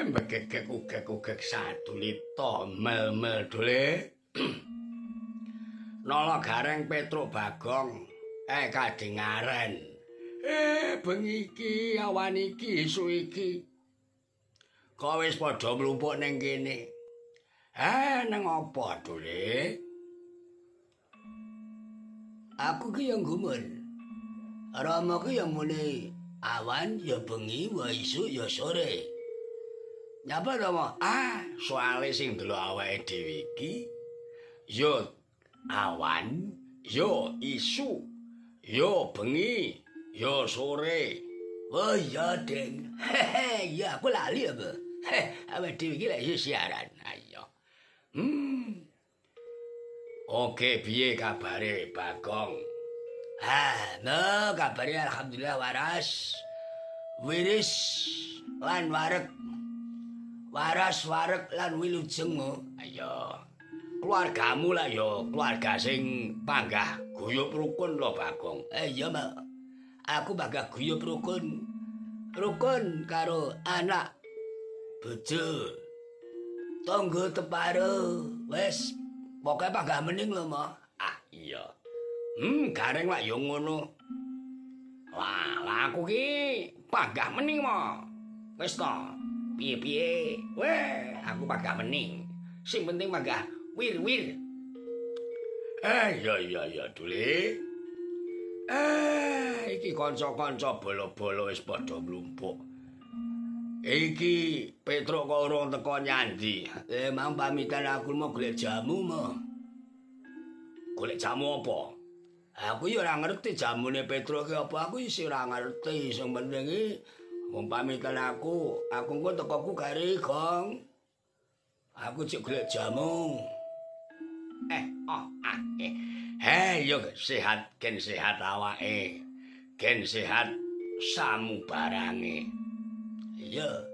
Begek-gegek satu lito mel-mel dole. Nolo Gareng Petruk Bagong kadingaren. Bengi iki awan iki isu iki. Kok wis padha mlumpuk ning kene. Nang apa dole? Aku ki yang gumun. Rama ki yang muni awan ya bengi wa isu ya sore. Nyapa to, Mo? Soale sing delok awake dhewe iki ya awan, ya isu, ya bengi, ya sore. Oh iya, Deng. Ya aku lali apa? Awake dhewe iki lek siaran. Ayo. Oke, piye kabare, Bagong? No, kabare alhamdulillah waras. Wiris lan wareg. Waras wareg lan wilujeng. Ayo. Keluargamu lah ya, keluarga sing panggah guyub rukun lho, Bagong. Iya, Mak. Aku panggah guyub rukun. Rukun karo anak, bojo, tangga teparo. Wes, pokoke panggah mening lho, Mak. Iya. Gareng lak ya ngono. Lah aku ki panggah mening, Mak. Wes to. Piye-piye, aku panggah mening. Sing penting panggah wir-wir. Iya, Dule. Iki kanca-kanca bolo-bolo wis padha mlumpuk. Iki Petruk kok urung teko nyandi. Mang pamitan aku mau golek jamu, Mo. Golek jamu apa? Aku ya ora ngerti jamune Petruk ki apa, aku isih ora ngerti. Sing penting iki wong pamitan aku engko tekoku kari, Gong. Aku cek golek jamu. Yo sehat ken sehat awake. Ken sehat samu barange. Iya.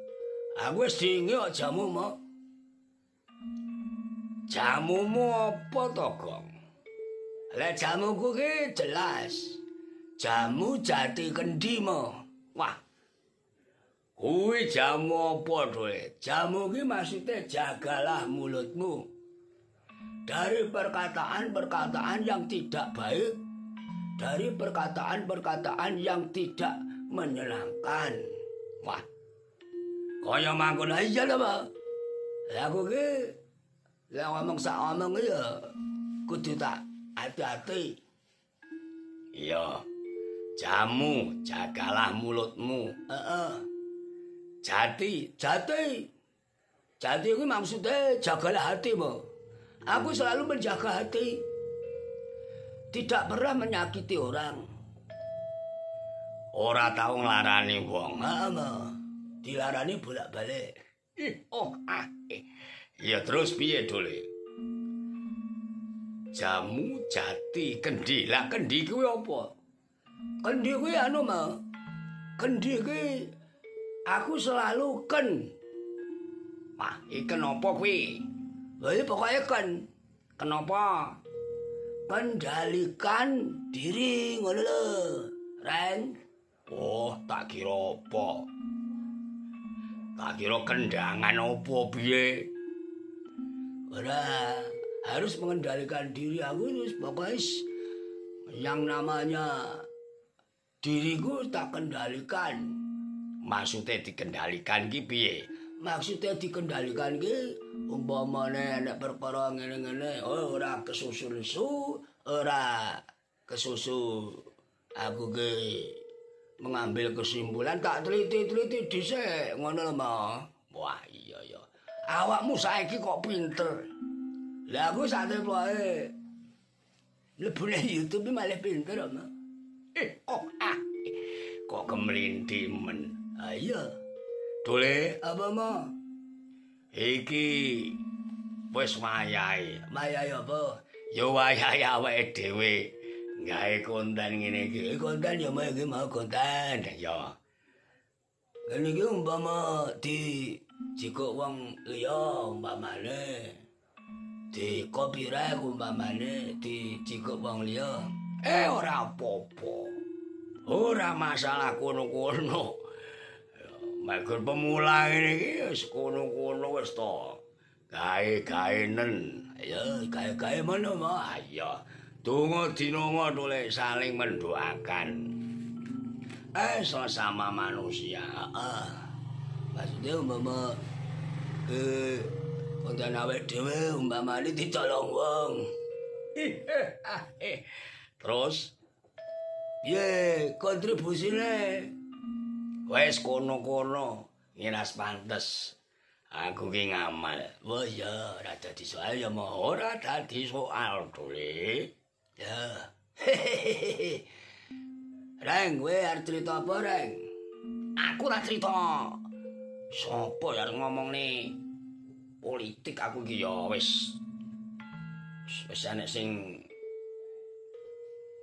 Aku wis dingi kok jamu, Mo. Jamumu apa to, Gong? Lah jamuku ki jelas. Jamu jati kendhimo. Wah. Kuwi jamu apa dhewe? Jamu ki maksudnya jagalah mulutmu dari perkataan-perkataan yang tidak baik, dari perkataan-perkataan yang tidak menyenangkan. Wah. Kaya mangkon iya lho, Pak. Lah aku ki lah ngomong sak omong ya kudu tak hati-hati. Iya. Jamu, jagalah mulutmu. Jati. Jati itu maksudnya jagalah hatimu. Aku selalu menjaga hati. Tidak pernah menyakiti orang. Ora tau nglarani wong. Dilarani bolak-balik. Ya terus piye Dole? Jamu, jati, kendi. Lah kendi kuwi apa? Kendi kuwi kendi kuwi aku selalu ken. Wah, iken apa kuwi? Lah pokoke ken. Kenapa? Kendalikan diri ngono lho. Ren. Oh, tak kira apa? Tak kira kendangan apa piye? Ora, harus mengendalikan diri aku terus pokoknya yang namanya diriku tak kendalikan. Maksudnya dikendalikan ki piye? Maksudnya dikendalikan ki umpamane nek perkara ngene-ngene ora kesusu lesu, ora kesusu aku ki mengambil kesimpulan tak teliti-teliti dhisik ngono lho, Ma. Wah, iya ya. Awakmu saiki kok pinter. Lah aku sate wae. Lebune YouTube malah pinter, Ma. Kok kemelinti men. Iya. Dole apa, Ma? Iki wis wayahe. Wayahe apa? Ya wayahe awake dhewe. Gawe konten ngene iki. Konten ya mau konten ya. Kene iki umpama jika wong liya umpamane di copyright umpamane jika wong liya ora apa-apa. Ora masalah kono-kono. Magur pemula ngene iki wis kono-kono wis to. Gawe-gaenen. Ya gawe-gawe mono mah. Ya. Donga dinonga oleh saling mendoakan. Sesama manusia. Maksudnya umpama konten awake dhewe umpamane ditolong wong. Terus piye kontribusine? Wes kono-kono ngiras pantes. Aku ki ngamal. Wah ya ora dadi soal ya mau ora dadi soal Dole. Ya. Reng, kowe arep crita apa, Reng? Aku ora crita. Sopo ya ngomong nih politik aku ki ya wis ana sing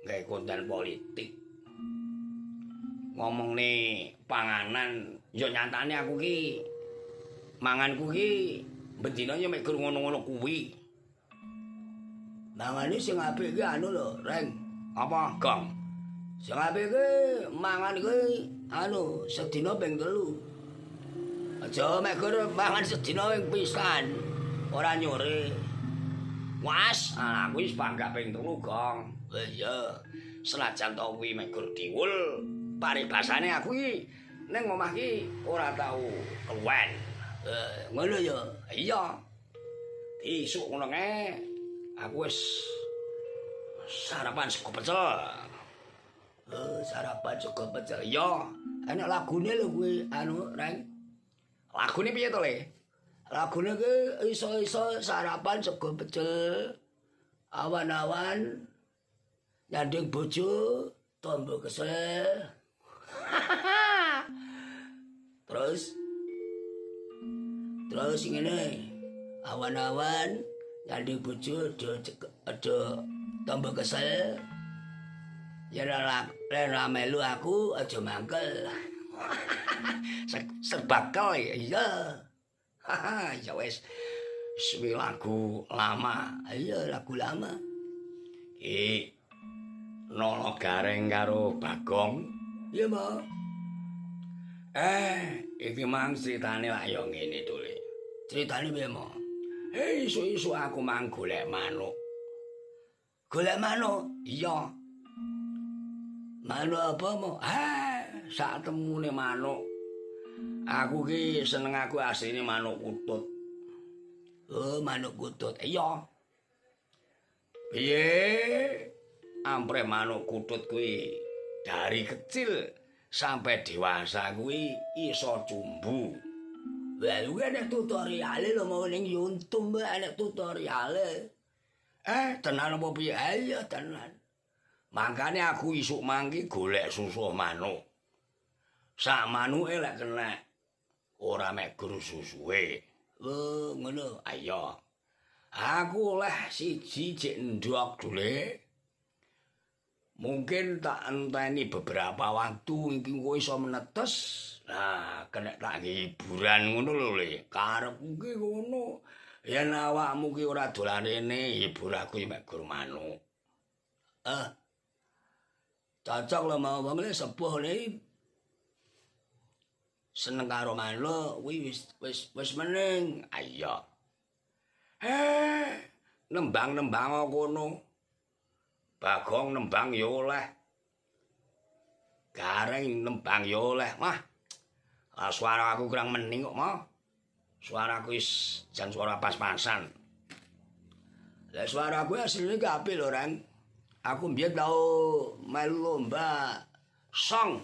gawe konten politik. Ngomong nih panganan ya nyatane aku ki manganku ki bendina ya mek ngono-ngono kuwi. Mangane sing apik ki anu lho, Reng. Apa, Gong? Sing apik ki mangan ki anu sedina ping 3. Aja mek mangan sedina ping pisan. Ora nyore. Was, aku wis panggah ping 3, Gong. Lah iya. Senajan to kuwi mek diwul, paribasane aku ki ning omah ki ora tau keluwen. Ngono ya. Iya. Isuk ngono kae. Aku wis sarapan sego pecel. Sarapan sego pecel. Iya, enak lagune lho kuwi anu, Reng. Lagune piye to, Le? Lagune ki iso-iso sarapan sego pecel. Awan-awan nyanding bojo tombo kesel. Terus ngene. Awan-awan nyanding bojo ada tambah kesel. Ya ora melu aku aja mangkel. Serbakel ya. Ya wis. Suwi lagu lama. Iya lagu lama. Nolo Gareng karo Bagong. Iya, Mbak. Iki mang critane lak ya ngene to, Le. Ceritane piye, Mbak? Isu-isu aku mang golek manuk. Golek manuk? Iya. Manuk apa, Mbak? Sak temune manuk. Aku ki seneng aku asline manuk kutut. Oh, manuk kutut. Iya. Piye? Ampre manuk kutut kuwi dari kecil sampai dewasa kuwi iso cumbu. Wah, kuwi ana tutoriale lho mau ning YouTube ana tutoriale. Tenan apa piye? Iya tenan. Mangkane aku isuk mangki golek susu manuk. Sak manuke lek kena ora mek guru susuwe. Oh, ngono. Ayo. Aku oleh siji jek ndok dule. Mungkin tak enteni beberapa waktu iki kowe iso menetes. Nah, kena tak hiburan ngono lho, Le. Karepku ki ngono. Yen awakmu ki ora dolan rene, hibur aku mek guru manuk. Cocok lho mau wong le sepuh le. Seneng karo manuk kuwi wis meneng. Ayo. Nembang-nembang kono. Bagong nembang ya oleh. Gareng nembang ya oleh. Mah. Suara aku kurang mening kok, Mah. Suaraku wis jan suara pas-pasan. Lah suara gue asline gak apik lho, Ren. Aku mbiyen tau melu lomba song.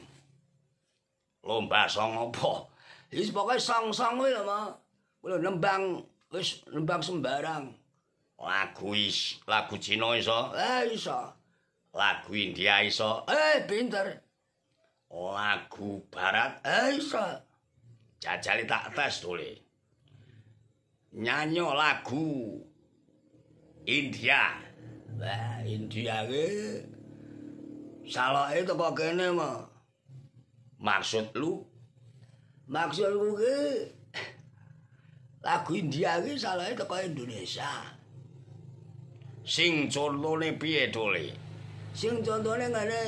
Lomba song apa? Wis pokoke song-song kuwi lho, Mah. Kuwi nembang wis nembang sembarang. Lagu Cina iso? Iso. Lagu India iso? Pinter. Lagu Barat? Iso. Jajali tak tes tole. Nyanyo lagu India. Wah, India ki saloke teko kene, Mah. Maksudku ki lagu India ki saloke teko Indonesia. Sing contone piye tole? Sing contone ngene.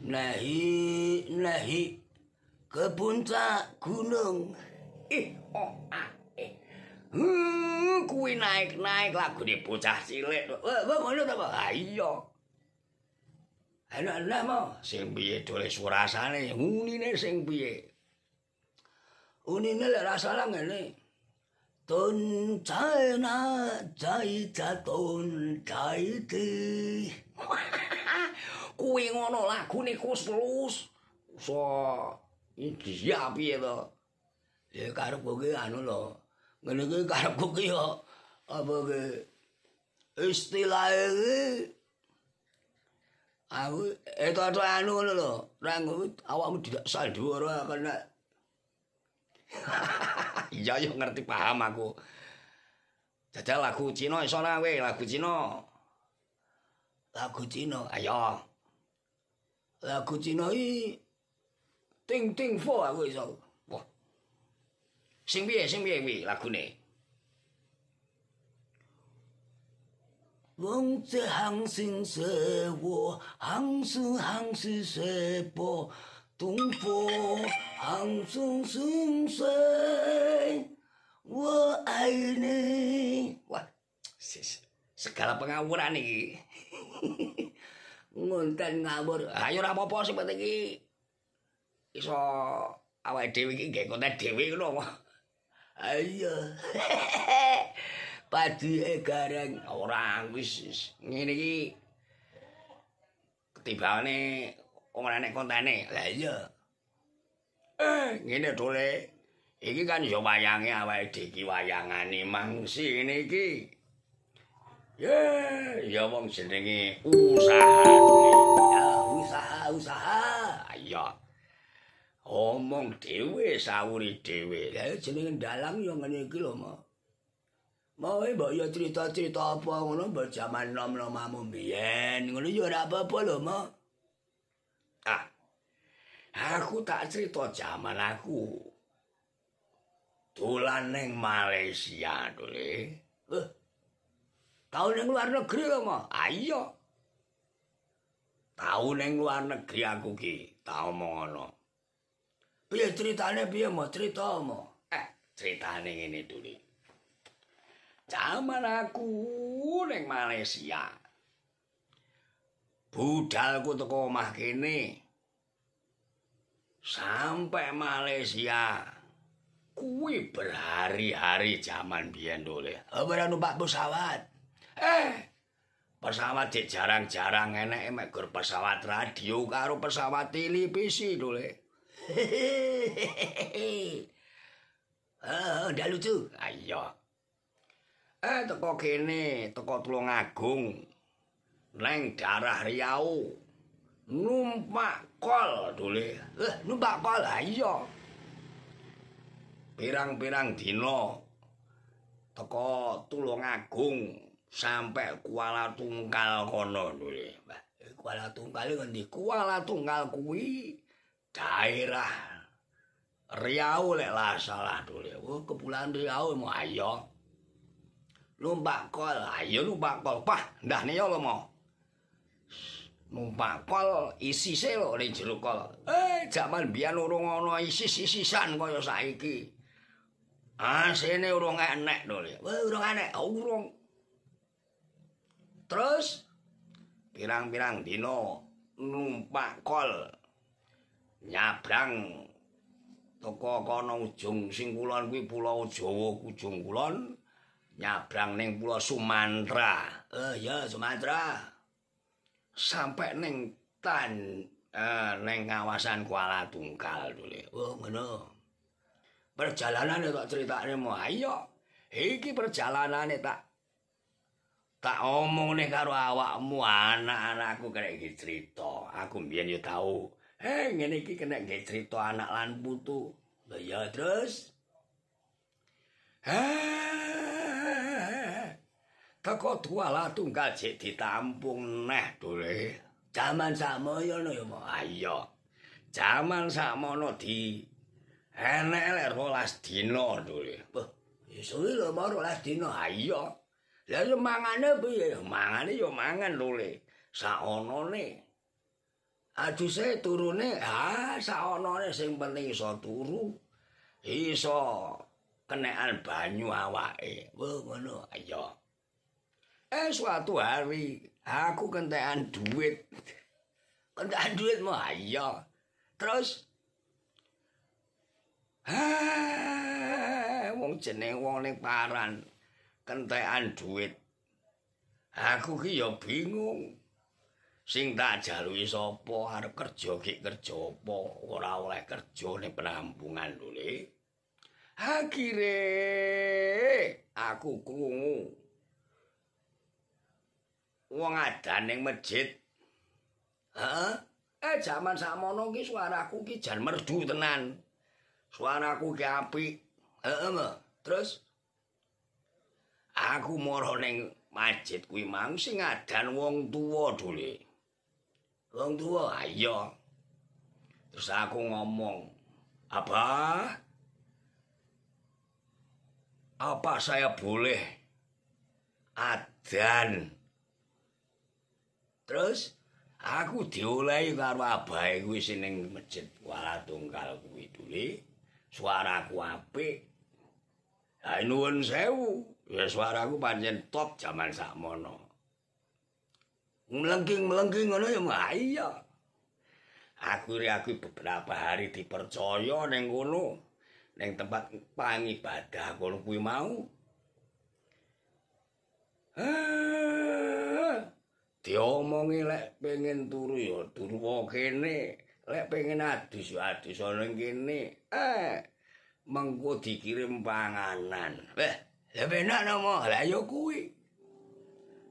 Nahi ke puncak gunung. Kuwi naik-naik lagune bocah cilik. Ngono ta, Pak? Iya. Enak-enak, Mah. Sing piye dole surasane? Unine sing piye? Unine lek rasane ngene. Tun China jai jatun jai ti. Kuwi ngono lagune kus-plus. So India piye to? Ya karepku ki anu lho. Ngene iki karepku ki yo apa ki istilahe ki aku itu anu ngono lho. Rang awakmu tidak saldu ora kena. Iya yo ngerti paham aku. Jajal lagu Cina iso ora kowe, lagu Cina. Lagu Cina. Ayo. Lagu Cina iki ting ting fo aku iso. Wah. Sing piye kuwi lagune? Wong ce hang sing se wo hang su se po tung po hang sung se wo ai ni. Wah. Segala pengawuran iki. Ngonten ngawur. Ayo ora apa-apa sing penting iki iso awake dhewe iki nggih konten dhewe ngono. Ayo. Padike Gareng Ora wis ngene iki ketibane ora nek kontene. Lah iya. Ngene dole. Iki kan ya wayange awake dhewe iki wayangane mangsi ngene iki. Ya wong jenenge usaha. Ya usaha. Ayo. Omong dhewe sawuri dhewe. Lah jenenge dalang ya ngene iki lho, Mak. Mau mbok ya cerita-cerita apa ngono mbok jaman nom-nomamu mbiyen ngono ya ora apa-apa lho, Mak. Aku tak cerita jaman aku dolan ning Malaysia dole. Tau ning luar negeri lho, Mo. Ah iya. Tau ning luar negeri aku ki, tau omong ngono. Piye ceritane piye, Mo? Cerita, Mo. Ceritane ngene dole. Zaman aku ning Malaysia. Budalku teko omah kene. Sampai Malaysia. Kuwi berhari-hari zaman biyen dole. Ora numpak pesawat. Pesawat cek jarang-jarang enek mek gur pesawat radio karo pesawat televisi dole. Udah lucu. Ayo. Teko kene, teko Tulungagung. Neng daerah Riau. Numpak kol dole. Numpak kol ayo. Pirang-pirang dina teko Tulungagung sampai Kuala Tunggal kono dole. Kuala Tunggal ngendi? Kuala Tunggal kuwi daerah Riau lek lah salah dole. Kepulauan Riau mau ayo. Numpak kol, ayo numpak kol. Pah, ndah niyo lho mau. Numpak kol isise lho ning jero kol. Jaman biyen urung ana isis-isisan kaya saiki. Asine urung enek dole. Urung enek, urung. Terus pirang-pirang dina numpak kol nyabrang teko kono ujung sing kulon kuwi Pulau Jawa ujung kulon nyabrang ning Pulau Sumatera. Ya Sumatera. Sampai ning ning kawasan Kuala Tunggal dole. Ngono. Perjalanane tak critakne mo. Ayo. Iki perjalanane tak omongne karo awakmu anak-anakku kena iki cerita. Aku mbiyen yo tau. Ngene iki kena nggih cerita anak lan putu. Lah ya terus. Teko Kuala Tunggal jek ditampung neh dole. Jaman sakmono ya mo. Ayo. Jaman sakmono di enek 12 dina dole. Suwi lho mau 12 dina. Ayo. Lah yo mangane piye? Mangane yo mangan dole. Saonone. Aduse turune, saonone sing penting iso turu. Iso kenekan banyu awake. Ngono. Ayo. Suatu hari aku kentekan duit. Kentekan duit mau ayo. Terus wong jeneng wong ning paran kentekan duit. Aku ki ya bingung. Sing tak jaluki sapa arep kerja ki kerja apa ora oleh kerja ning penampungan dole. Akhire aku krungu wong adan ning masjid. Jaman sakmono ki suaraku ki jan merdu tenan. Suaraku ki apik. Terus aku mara ning masjid kuwi mang sing adan wong tuwa dole. Wong tuwa, ayo. Terus aku ngomong, apa saya boleh adan? Terus aku diolehi karo abahe kuwi sing ning masjid Kuala Tunggal kuwi dole. Suaraku apik. Ha nuwun sewu. Ya suaraku pancen top jaman sakmono. Melengking ngono ya iya. Aku beberapa hari dipercaya ning kono, ning tempat pangibadah kono kuwi mau. Diomongi lek pengen turu ya turu kene, lek pengen adus ya adus ning kene. Mengko dikirim panganan. Lah penak nomo, lah ya kuwi.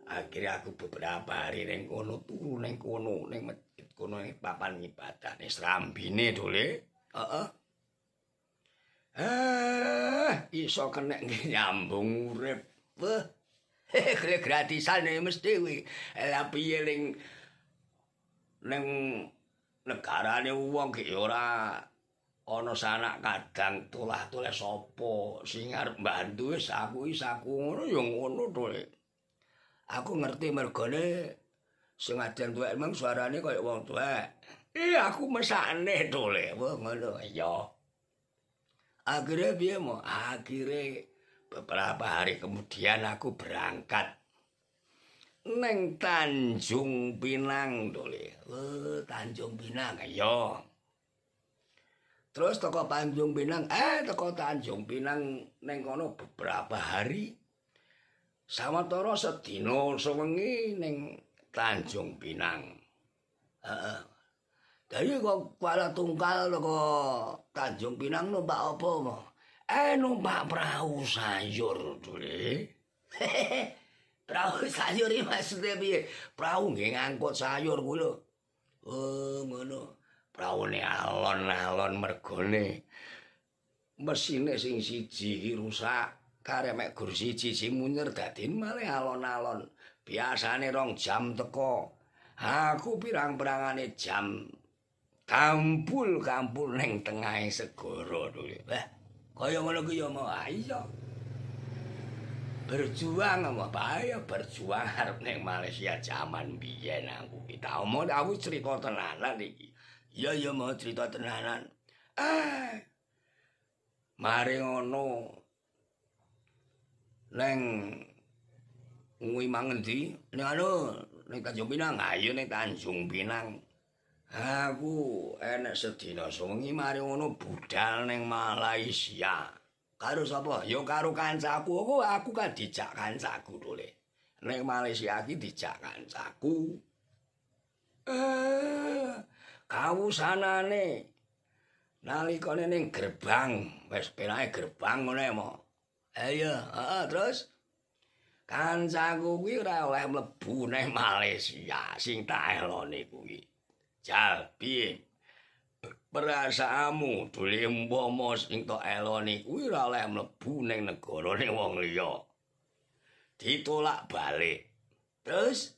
Akhirnya aku beberapa hari ning kono turu ning kono ning masjid kono ning papan ibadah ning Srambine dole. Iso kena nyambung urip. Gratisan mesti kuwi. Lah piye ning negarane wong ki ora ana sanak kadang tulah-tuleh sapa sing arep mbantu wis aku ngono ya ngono to. Aku ngerti mergone sing adan tuwek memang suarane kaya wong tuwek. Aku mesakne to le. Wah ngono ya. Akhirnya piye mo? Akhirnya beberapa hari kemudian aku berangkat neng Tanjung Pinang to le. Tanjung Pinang ya. Terus teko Tanjung Pinang, teko Tanjung Pinang neng kono beberapa hari. Sawetara sedina sewengi ning Tanjung Pinang. Dari kok Kuala Tungkal teko Tanjung Pinang numpak apa mo? Numpak perahu sayur dule. Perahu sayur iki maksudnya piye? Perahu nggih ngangkut sayur kuwi lho. Ngono. Praune alon-alon mergone mesine sing siji iki rusak. Karek mek gur siji munyer dadi malah alon-alon. Biasane 2 jam teko. Aku pirang-pirangane jam kampul ning tengahe segara to. Kaya ngono ku ya mau iya. Berjuang apa bahaya berjuang arep ning Malaysia zaman biyen aku ki tau omong aku cerita tenanan iki. Iya mau cerita tenanan. Mari ngono neng nguwi mangendi ning ning Tanjung Pinang. Ayo ning Tanjung Pinang. Aku enek sedina sewengi mari ngono budal ning Malaysia. Karo sapa? Ya karo kancaku. Aku kan dijak kancaku to le. Ning Malaysia iki dijak kancaku. Kawusanane nalikane ning gerbang, wis penake gerbang ngene mo. Terus kancaku kuwi ora oleh mlebu nang Malaysia sing tak eloni kuwi. Jal piye? Perasaanmu dole umpama sing tak eloni kuwi ora oleh mlebu ning negarane wong liya. Ditolak balik. Terus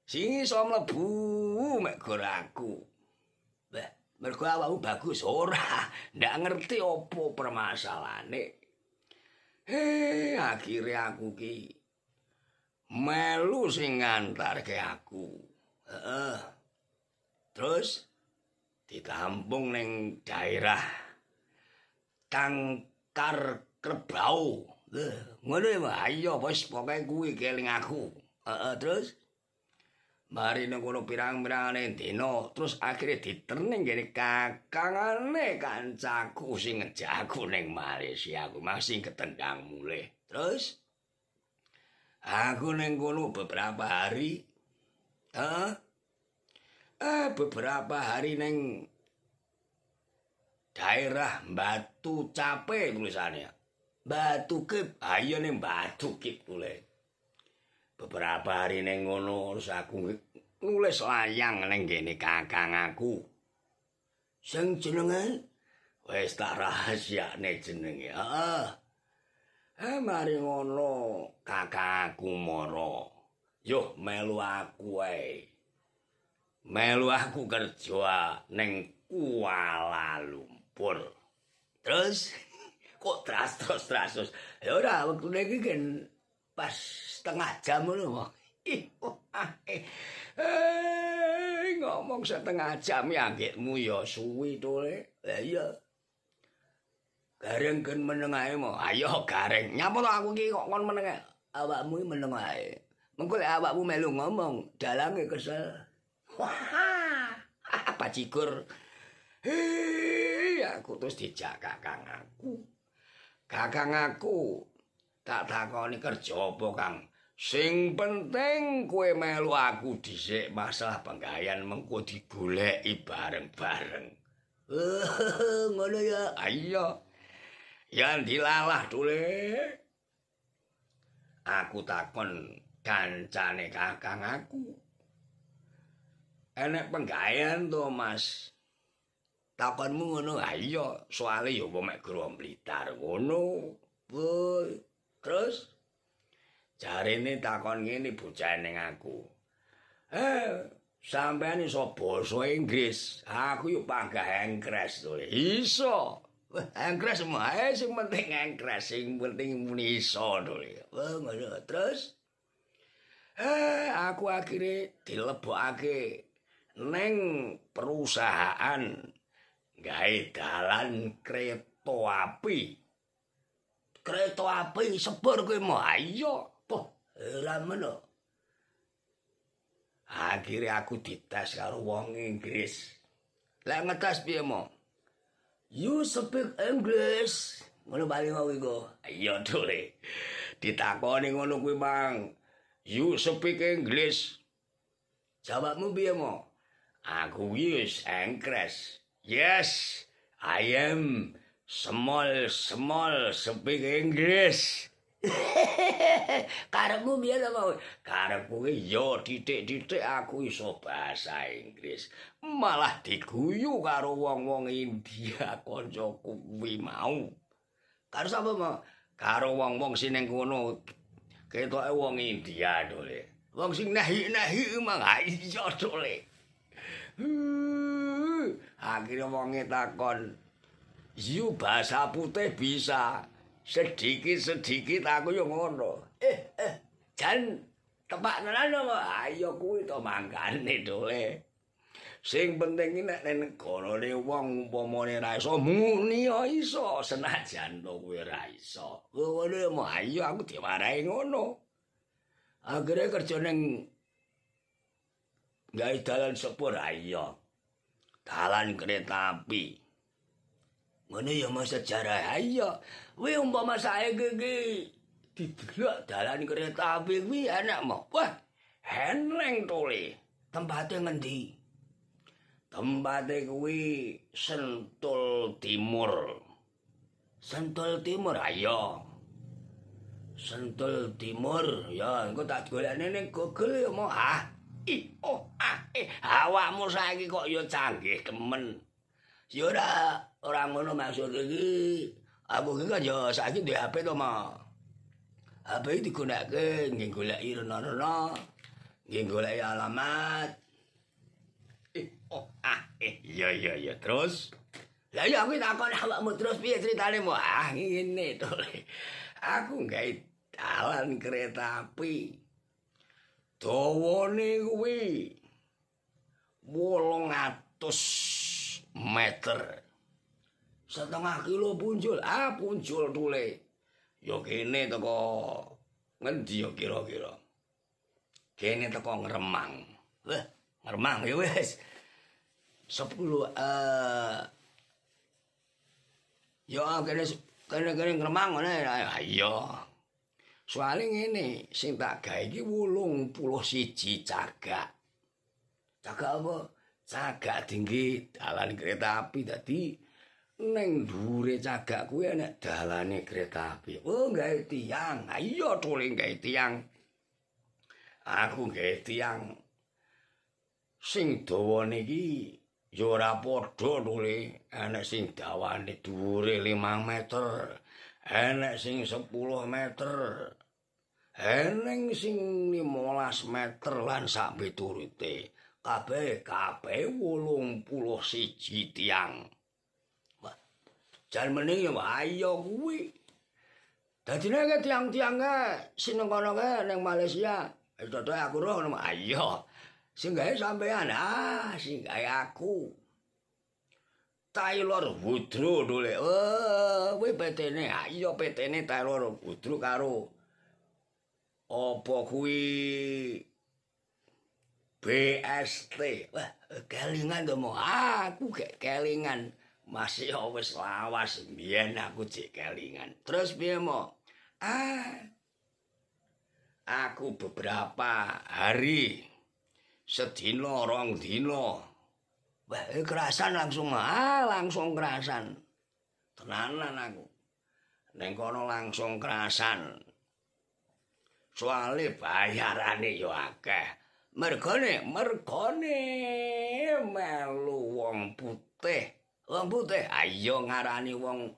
sing iso mlebu mek gor aku. Mergo awakmu bagus ora, ndak ngerti apa permasalahane. Akhirnya aku ki melu sing ngantarke aku. Terus ditampung ning daerah Tangkar Kerbau. Ngono ya, iya wis pokoke kuwi keling aku. Terus mari nang kono pirang-pirangane dina, terus akhire diterning kene kakangane kancaku sing ngejak aku ning Malaysia, aku masih ketendang mulih. Terus aku ning kono beberapa hari. Beberapa hari ning daerah Batu Cape tulisannya. Batu Kip, ayo ning Batu Kip tulis. Beberapa hari ning ngono terus aku nulis layang ning kene kakang aku. Sing jenenge wis tak rahasiane jenenge. Mari ngono kakakku mara. Yo melu aku wae. Melu aku kerja ning Kuala Lumpur. Terus kok terus. Ya ora wektune iki kan pas setengah jam ngono. Ngomong setengah jam ya anggitmu ya suwi to le. Lah iya. Gareng kan meneng ae mo. Ayo gareng. Nyapa to aku iki kok kon meneng ae. Awakmu meneng ae. Mengko lek awakmu melu ngomong, dalange kesel. Wah, apa cikur? Aku terus dijak kakang aku. Kakang aku tak takoni kerja apa, Kang? Sing penting kowe melu aku dhisik masalah penggawean mengko digoleki bareng-bareng. Ngono ya. Iya. Ya dilalah dule. Aku takon kancane kakang aku. Enek penggawean to, Mas? Takonmu ngono. Iya, soalé ya wong mek Gro Blitar ngono. Terus jarene takon ngene bocah ning aku. Sampeyan iso basa Inggris. Aku yo panggah Inggris to. Iso. Inggris wae sing penting Inggris, sing penting muni iso to. Ngono. Terus aku akhirnya dilebokake neng perusahaan gawe dalan kereta api. Kereta api sepur kowe mah ayo. Ora meno. Akhirnya aku dites karo wong Inggris. Lah ngetes piye mo? You speak English. Ngono bali mau iku. Iya dole. Ditakoni ngono kuwi, Bang. You speak English. Jawabmu piye mo? Aku wis Inggris. Yes, I am small speak English. Karepmu piye to, Pak? Karepku yo titik-titik aku iso bahasa Inggris. Malah diguyu karo wong-wong India kancaku kuwi mau. Karo sapa, Pak? Karo wong-wong sing ning kono ketoke wong India dole. Wong sing nahi-nahi mang iya dole. Akhirnya wonge takon, "You bahasa putih bisa?" Sedikit-sedikit aku yo ngono. Jan tepak tenan kok. Ayo kuwi to mangkane dole. Sing penting nek ning negarane wong umpamane ra iso muni yo iso senajan to kuwi ra iso. Ngono mo ayo aku diwarahi ngono. Akhire kerja ning gawe dalan sepur ayo. Dalan kereta api. Ngono ya mau sejarah ayo. Kuwi umpama saiki iki didelok dalan kereta api kuwi enak mo. Wah, eneng tole. Tempate ngendi? Tempate kuwi Sentul Timur. Sentul Timur ayo. Sentul Timur ya engko tak golekne ning Google ya mo. Awakmu saiki kok ya canggih temen. Ya ora ngono maksud iki. Aku iki kan ya saiki duwe HP to, Mak. HP digunakake nggih goleki rena-rena, nggih goleki alamat. Iya terus. Lah ya aku takon awakmu terus piye critane, Mak? Ngene to. Aku gawe dalan kereta api. Dawane kuwi 800 meter. 1/2 kilo punjul. Punjul tule. Ya kene teko ngendi ya kira-kira? Kene teko Ngremang. Wah, Ngremang ya wis. 10 ya kene Ngremang ngene. Iya. Soale ngene, sing tak gawe iki 81 cagak. Cagak apa? Cagak tinggi dalan kereta api dadi ning dhuwure cagak kuwi ana dalane kereta api. Oh, gawe tiang. Iya tole gawe tiang. Aku gawe tiang sing dawane iki ya ora padha tole. Ana sing dawane dhuwure 5 meter, ana sing 10 meter. Eneng sing 15 meter lan sak piturute. Kabeh 81 tiang. Wah, jan mending ya ayo kuwi. Dadine ke tiang-tiange sing kono ke ning Malaysia. Dadi aku roh ngono ayo. Sing gawe sampean, sing gawe aku. Taylor Woodrow dole. Kuwi PT-ne. Ayo PT-ne Taylor Woodrow karo apa kuwi BST. Wah, kelingan to mo. Aku gak kelingan. Masih wis lawas mbiyen aku jek kelingan. Terus piye mo? Aku beberapa hari sedina 2 dina. Wah, kerasan langsung langsung kerasan. Tenanan aku. Ning kono langsung kerasan. Soale bayarane yo akeh. Mergone melu wong putih. Wong putih ayo ngarani wong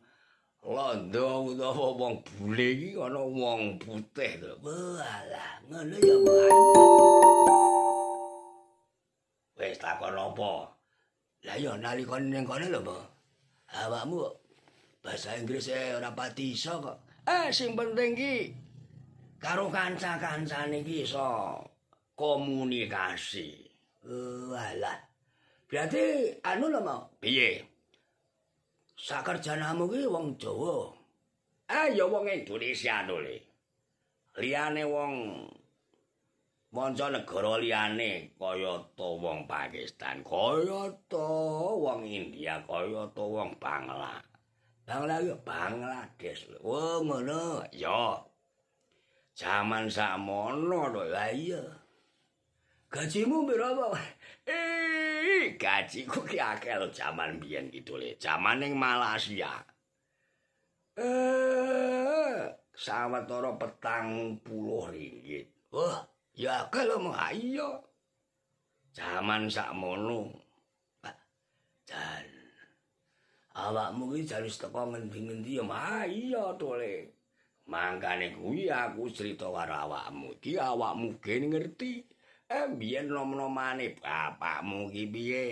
Londo utawa wong bule iki ana wong putih to. Walah, ngono ya wae. napa? Lah ya nalika ning kono lho, Mbok. Awakmu bahasa Inggris ora pati iso kok. Sing penting ki karo kanca-kancane iki iso komunikasi. Walah. Berarti anu lho, Mbok. Piye? Sakerjanamu ki wong Jawa. Ya wong Indonesia to le. Liyane wong mancanegara liyane kaya to wong Pakistan, kaya to wong India, kaya to wong Bangla. Bangla yo Bangladesh. Oh ngono. Ya. Jaman sakmono to. Lah iya. Gajimu piro, gajiku ki akeh lho jaman biyen gitu le. Jaman ning Malaysia. Sawetara 40 ringgit. Wah, ya akeh lho, Mbok. Iya. Jaman sakmono. Jan. Awakmu ki jan wis teko ngendi-ngendi ya, Iya to le. Mangkane kuwi aku crita karo awakmu. Iki awakmu gen ngerti. Biyen nom-nomane bapakmu ki piye?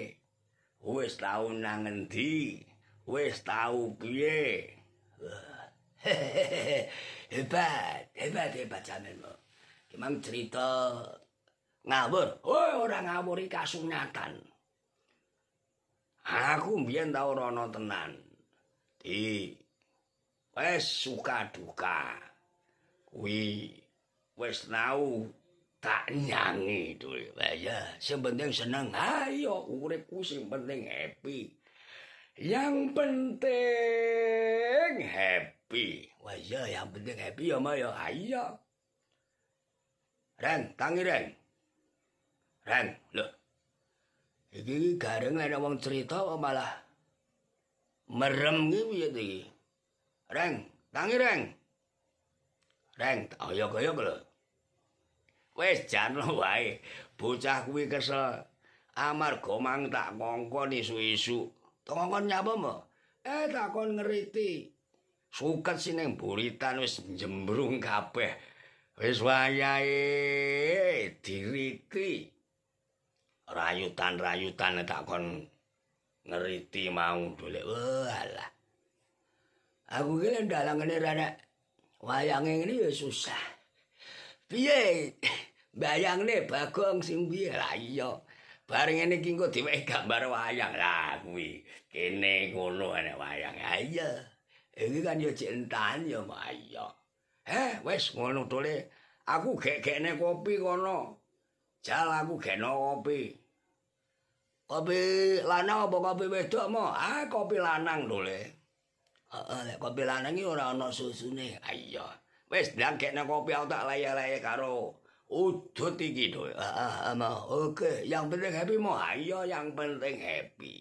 Wis tau nang endi? Wis tau piye? Hebat jamanmu. Gimana cerita ngawur? Oh, ora ngawuri kasunyatan. Aku mbiyen tau rono tenan. Wis suka duka. Kuwi wis tau tak nyanyi to. Ya, sing penting seneng. Ayo uripku sing penting happy. Yang penting happy. Wah iya, yang penting happy ya, Mbak ya. Ayo. Ren, tangi Ren. Ren, lho. Iki gareng ana wong cerita kok malah merem iki piye iki? Ren, tangi Ren. Ren, ayo-ayo lho. Wis jan wae, bocah kuwi kesel. Amarga mang tak kongkon isu-isu. Kongkon nyapa, Mbok? Takon ngeriti. Suket sing ning buritan wis jembrung kabeh. Wis wayahe diriti. Rayutan-rayutan takon ngeriti mau dolek. Walah. Aku ki lek dalangane rene wayange ngene ya susah. Piye? Bayangne Bagong sing piye? Lah iya. Bareng ngene iki engko diwehi gambar wayang. Lah kuwi kene ngono enek wayang. Ha iya. Iki kan ya cek entan ya, Mbak. Iya. Wis ngono to le. Aku gek-gekne kopi kono. Jal aku gekno kopi. Kopi lanang apa kopi wedok, Mo? Kopi lanang to le. Lek kopi lanang iki ora ana susune. Iya. Wis ndangkekne kopi aku tak laye-laye karo udut iki to. Oke, yang penting happy, Mo. Iya, yang penting happy.